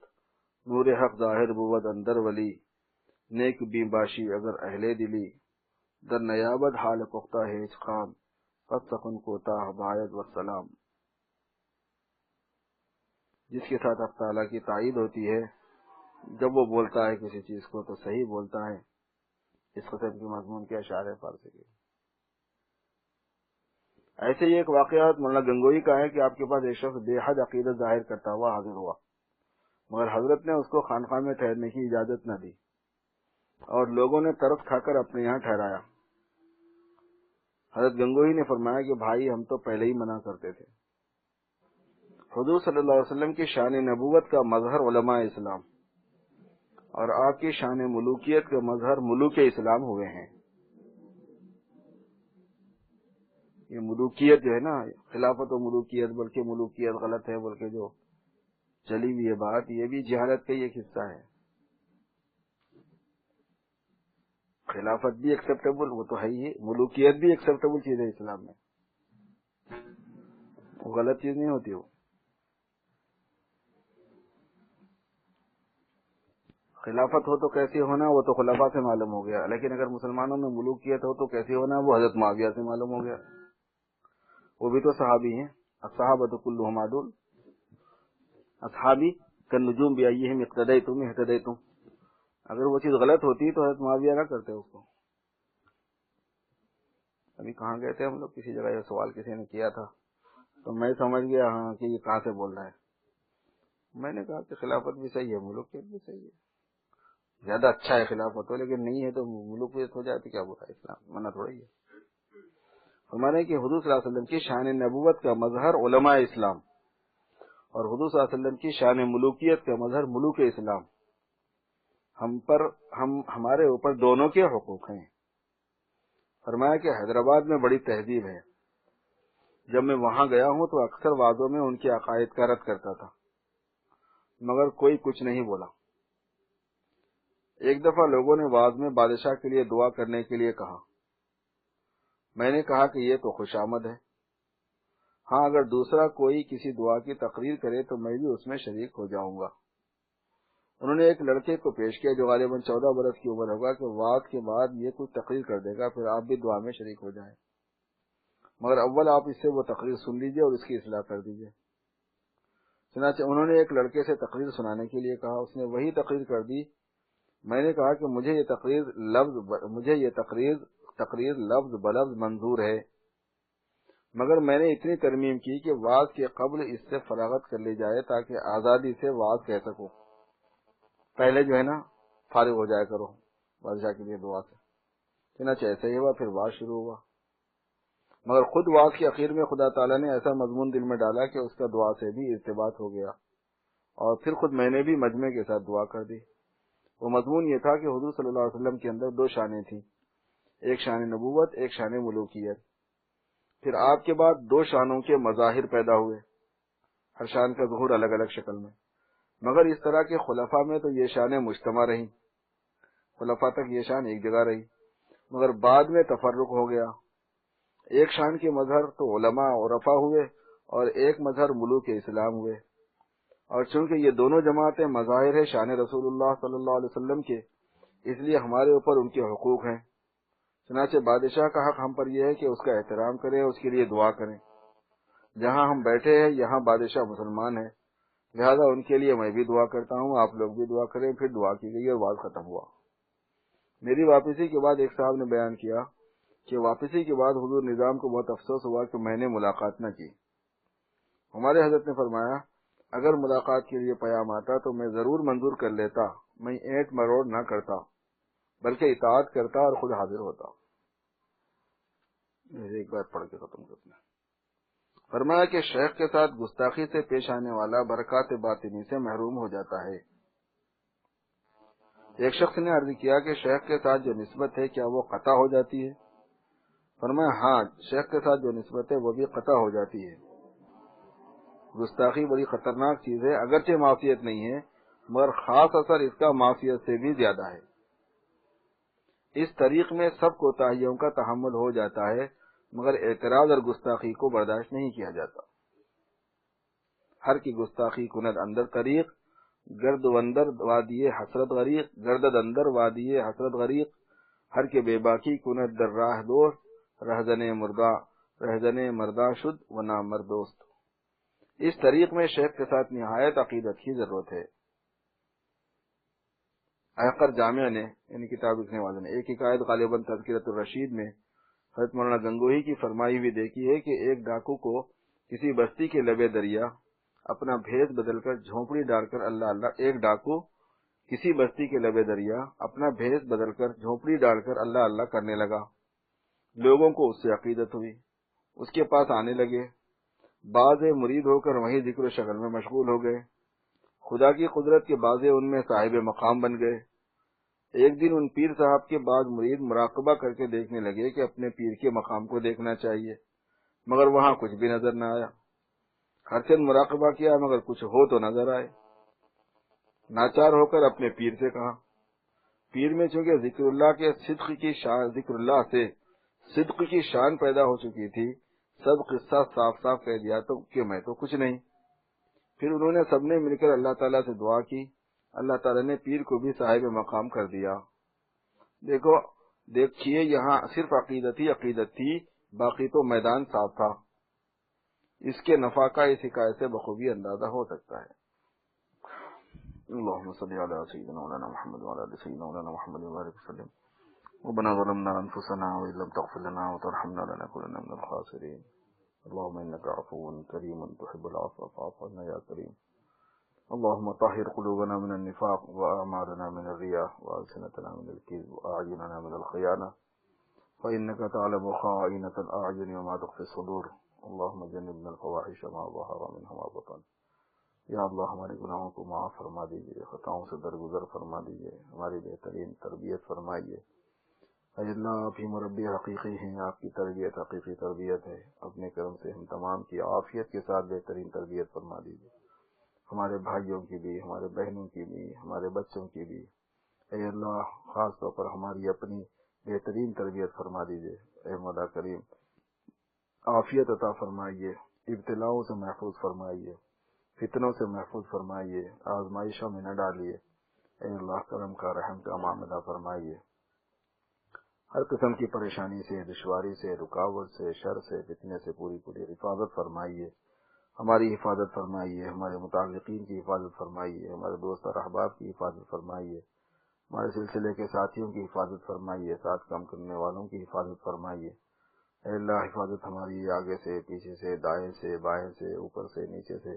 نور حق ظاہر بود اندر ولی، نیک بی باشی اگر اہل دلی، در نیابد حال پختہ ہیچ خام، قد سخن کوتاہ باید والسلام۔ جس کے ساتھ حق تعالیٰ کی تائید ہوتی ہے، جب وہ بولتا ہے کسی چیز کو تو صحیح بولتا ہے۔ اس قسم کے مضمون کے اشعار فارسی کے۔ ایسے ہی ایک واقعہ مولانا گنگوئی کا ہے کہ آپ کے پاس ایک شخص بے حد عقیدت ظاہر کرتا ہوا حاضر ہوا، مگر حضرت نے اس کو خانقاہ میں ٹھہرنے کی اجازت نہ دی اور لوگوں نے ترس کھا کر اپنے یہاں ٹھہرایا۔ حضرت گنگوئی نے فرمایا کہ بھائی ہم تو پہلے ہی منع کرتے تھے۔ حضور صلی اللہ علیہ وسلم کی شان نبوت کا مظہر علماء اسلام اور آپ کی شان ملوکیت کا مظہر ملوک اسلام ہوئے ہیں۔ یہ ملوکیت جو ہے نا، خلافت و ملوکیت، بلکہ ملوکیت غلط ہے، بلکہ جو چلی ہوئی ہے بات، یہ بھی جہالت کا ایک حصہ ہے۔ خلافت بھی ایکسیپٹیبل، وہ تو ہے ہی، ملوکیت بھی ایکسیپٹیبل چیز ہے اسلام میں، وہ غلط چیز نہیں ہوتی۔ وہ خلافت ہو تو کیسی ہونا وہ تو خلافہ سے معلوم ہو گیا، لیکن اگر مسلمانوں میں ملوکیت ہو تو کیسی ہونا وہ حضرت معاویہ سے معلوم ہو گیا۔ وہ بھی تو صحابی ہیں، الصحابۃ کلھم عدول، اصحابی کالنجوم بأیہم اقتدیتم اہتدیتم۔ اگر وہ چیز غلط ہوتی تو حضرت معاویہ نہ کرتے اس کو۔ ابھی کہاں گئے تھے ہم لوگ، کسی جگہ یہ سوال کسی نے کیا تھا تو میں سمجھ گیا ہاں کہ یہ کہاں سے بول رہا ہے۔ میں نے کہا کہ خلافت بھی صحیح ہے، ملوکیت بھی صحیح ہے، زیادہ اچھا ہے خلافت ہو، لیکن نہیں ہے تو ملوکیت ہو جائے تو کیا برا ہے، اسلام منع تھوڑا ہی ہے۔ ہمارے کہ حضور صلی اللہ علیہ وسلم کی شان نبوت کا مظہر علماء اسلام اور حضور صلی اللہ علیہ وسلم کی شان ملوکیت کا مظہر ملوک اسلام، ہمارے اوپر دونوں کے حقوق ہیں۔ فرمایا کہ حیدرآباد میں بڑی تہذیب ہے، جب میں وہاں گیا ہوں تو اکثر وعظوں میں ان کے عقائد کا رد کرتا تھا، مگر کوئی کچھ نہیں بولا۔ ایک دفعہ لوگوں نے وعظ میں بادشاہ کے لیے دعا کرنے کے لیے کہا، میں نے کہا کہ یہ تو خوش آمد ہے، ہاں اگر دوسرا کوئی کسی دعا کی تقریر کرے تو میں بھی اس میں شریک ہو جاؤں گا۔ انہوں نے ایک لڑکے کو پیش کیا جو غالباً 14 برس کی عمر ہوگا کہ وعظ کے بعد یہ کچھ تقریر کر دے گا، پھر آپ بھی دعا میں شریک ہو جائیں، مگر اول آپ اس سے وہ تقریر سن لیجئے اور اس کی اصلاح کر دیجئے۔ چنانچہ انہوں نے ایک لڑکے سے تقریر سنانے کے لیے کہا، اس نے وہی تقریر کر دی۔ میں نے کہا کہ مجھے یہ تقریر لفظ بلفظ منظور ہے، مگر میں نے اتنی ترمیم کی کہ وعظ کے قبل اس سے فراغت کر لی جائے تاکہ آزادی سے وعظ کہہ سکوں۔ پہلے جو ہے نا فارغ ہو جایا کرو بادشاہ کے لیے دعا سے۔ چنانچہ ایسا ہی ہوا، پھر وعظ شروع ہوا، مگر خود وعظ کے اخیر میں خدا تعالیٰ نے ایسا مضمون دل میں ڈالا کہ اس کا دعا سے بھی ارتباط ہو گیا، اور پھر خود میں نے بھی مجمع کے ساتھ دعا کر دی۔ وہ مضمون یہ تھا کہ حضور صلی اللہ علیہ وسلم کے اندر دو شانیں تھیں، ایک شان نبوت، ایک شان ملوکیت۔ پھر آپ کے بعد دو شانوں کے مظاہر پیدا ہوئے، ہر شان کا ظہور الگ الگ شکل میں، مگر اس طرح کے خلفاء میں تو یہ شانیں مجتمع رہیں، خلفاء تک یہ شان ایک جگہ رہی، مگر بعد میں تفرق ہو گیا۔ ایک شان کے مظہر تو علماء عرفاء ہوئے اور ایک مظہر ملوک اسلام ہوئے، اور چونکہ یہ دونوں جماعتیں مظاہر ہے شان رسول اللہ صلی اللہ علیہ وسلم کے، اس لیے ہمارے اوپر ان کے حقوق ہیں۔ چنانچہ بادشاہ کا حق ہم پر یہ ہے کہ اس کا احترام کریں، اس کے لیے دعا کریں۔ جہاں ہم بیٹھے ہیں یہاں بادشاہ مسلمان ہے، لہذا ان کے لیے میں بھی دعا کرتا ہوں، آپ لوگ بھی دعا کریں۔ پھر دعا کی گئی اور وعظ ختم ہوا۔ میری واپسی کے بعد ایک صاحب نے بیان کیا کہ واپسی کے بعد حضور نظام کو بہت افسوس ہوا کہ میں نے ملاقات نہ کی۔ ہمارے حضرت نے فرمایا اگر ملاقات کے لیے پیام آتا تو میں ضرور منظور کر لیتا، میں اینٹ مروڑ نہ کرتا بلکہ اطاعت کرتا اور خود حاضر ہوتا۔ ایک بار پڑھ کے ختم کرتے ہیں۔ فرمایا کہ شیخ کے ساتھ گستاخی سے پیش آنے والا برکات باطنی سے محروم ہو جاتا ہے۔ ایک شخص نے عرض کیا کہ شیخ کے ساتھ جو نسبت ہے کیا وہ قطع ہو جاتی ہے؟ فرمایا ہاں، شیخ کے ساتھ جو نسبت ہے وہ بھی قطع ہو جاتی ہے۔ گستاخی بڑی خطرناک چیز ہے، اگرچہ معصیت نہیں ہے مگر خاص اثر اس کا معصیت سے بھی زیادہ ہے۔ اس طریق میں سب کوتاہیوں کا تحمل ہو جاتا ہے مگر اعتراض اور گستاخی کو برداشت نہیں کیا جاتا۔ ہر کی گستاخی کند اندر طریق، گرد وندر وادی حسرت غریق، گردد اندر وادی حسرت غریق، ہر کے بے باکی کند در راہ دور، رہزن مردہ شد و نامردوست۔ اس طریق میں شیخ کے ساتھ نہایت عقیدت کی ضرورت ہے۔ احقر جامعہ نے یعنی کتاب لکھنے والے نے ایک حکایت غالباً تذکرۃ الرشید میں حضرت مولانا گنگوہی کی فرمائی ہوئی دیکھی ہے کہ ایک ڈاکو کو کسی بستی کے لبے دریا اپنا بھیس بدل کر جھونپڑی ڈال کر اللہ اللہ کرنے لگا۔ لوگوں کو اس سے عقیدت ہوئی، اس کے پاس آنے لگے، بعض مرید ہو کر وہیں ذکر و شغل میں مشغول ہو گئے۔ خدا کی قدرت کے بعض ان میں صاحب مقام بن گئے۔ ایک دن ان پیر صاحب کے بعض مرید مراقبہ کر کے دیکھنے لگے کہ اپنے پیر کے مقام کو دیکھنا چاہیے، مگر وہاں کچھ بھی نظر نہ آیا۔ ہر چند مراقبہ کیا مگر کچھ ہو تو نظر آئے۔ ناچار ہو کر اپنے پیر سے کہا۔ پیر میں چونکہ ذکر اللہ سے صدق کی شان پیدا ہو چکی تھی، سب قصہ صاف صاف کہہ دیا تو کہ میں تو کچھ نہیں۔ پھر انہوں نے سب نے مل کر اللہ تعالیٰ سے دعا کی، اللہ تعالیٰ نے پیر کو بھی صاحب مقام کر دیا۔ دیکھیے یہاں صرف عقیدت تھی، باقی تو میدان صاف تھا۔ اس کے نفع کا اس حکایت سے بخوبی اندازہ ہو سکتا ہے۔ اللہم صلی علی سیدنا مولانا محمد وعلی آل سیدنا مولانا محمد وبارک وسلم۔ ربنا ظلمنا انفسنا وان لم تغفر لنا وترحمنا لنكونن من الخاسرین۔ اللهم انك عفو کریم تحب العفو فاعف عنا یا کریم۔ اللهم طهر قلوبنا من النفاق واعمالنا من الرياء والسنتنا من الكذب واعيننا من الخيانة فانك تعلم خائنة الاعين وما تخفي الصدور۔ اللهم جنبنا الفواحش ما ظهر منها وما بطن۔ یا اللہ ہمارے گناہوں کو معاف فرما دیجیے، خطاؤں سے درگزر فرما دیجیے، ہماری بہترین تربیت فرمائیے۔ اے اللہ آپ ہی مربی حقیقی ہیں، آپ کی تربیت حقیقی تربیت ہے۔ اپنے کرم سے ہم تمام کی عافیت کے ساتھ بہترین تربیت فرما دیجیے، ہمارے بھائیوں کی بھی، ہمارے بہنوں کی بھی، ہمارے بچوں کی بھی۔ اے اللہ خاص طور پر ہماری اپنی بہترین تربیت فرما دیجیے۔ اے مولا کریم عافیت عطا فرمائیے، ابتلاؤں سے محفوظ فرمائیے، فتنوں سے محفوظ فرمائیے، آزمائشوں میں نہ ڈالیے۔ اے اللہ کرم کا رحم کا معاملہ فرمائیے، ہر قسم کی پریشانی سے، دشواری سے، رکاوٹ سے، شر سے، فتنے سے پوری حفاظت فرمائیے۔ ہماری حفاظت فرمائیے، ہمارے متعلقین کی حفاظت فرمائیے، ہمارے دوست اور احباب کی حفاظت فرمائیے، ہمارے سلسلے کے ساتھیوں کی حفاظت فرمائیے، ساتھ کام کرنے والوں کی حفاظت فرمائیے۔ اے اللہ حفاظت ہماری آگے سے، پیچھے سے، دائیں سے، بائیں سے، اوپر سے، نیچے سے۔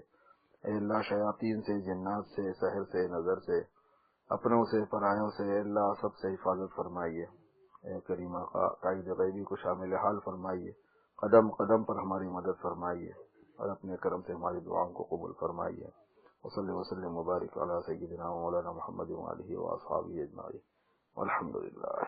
اے اللہ شیاطین سے، جنات سے، سحر سے، نظر سے، اپنوں سے، پرایوں سے، اے اللہ سب سے حفاظت فرمائیے۔ اے کریم آقا قائد غیبی کو شامل حال فرمائیے، قدم قدم پر ہماری مدد فرمائیے، اور اپنے کرم سے ہماری دعاؤں کو قبول فرمائیے۔ وصلی وسلم مبارک علی سیدنا مولانا محمد وآلہ واصحابہ اجمعین، والحمد للہ۔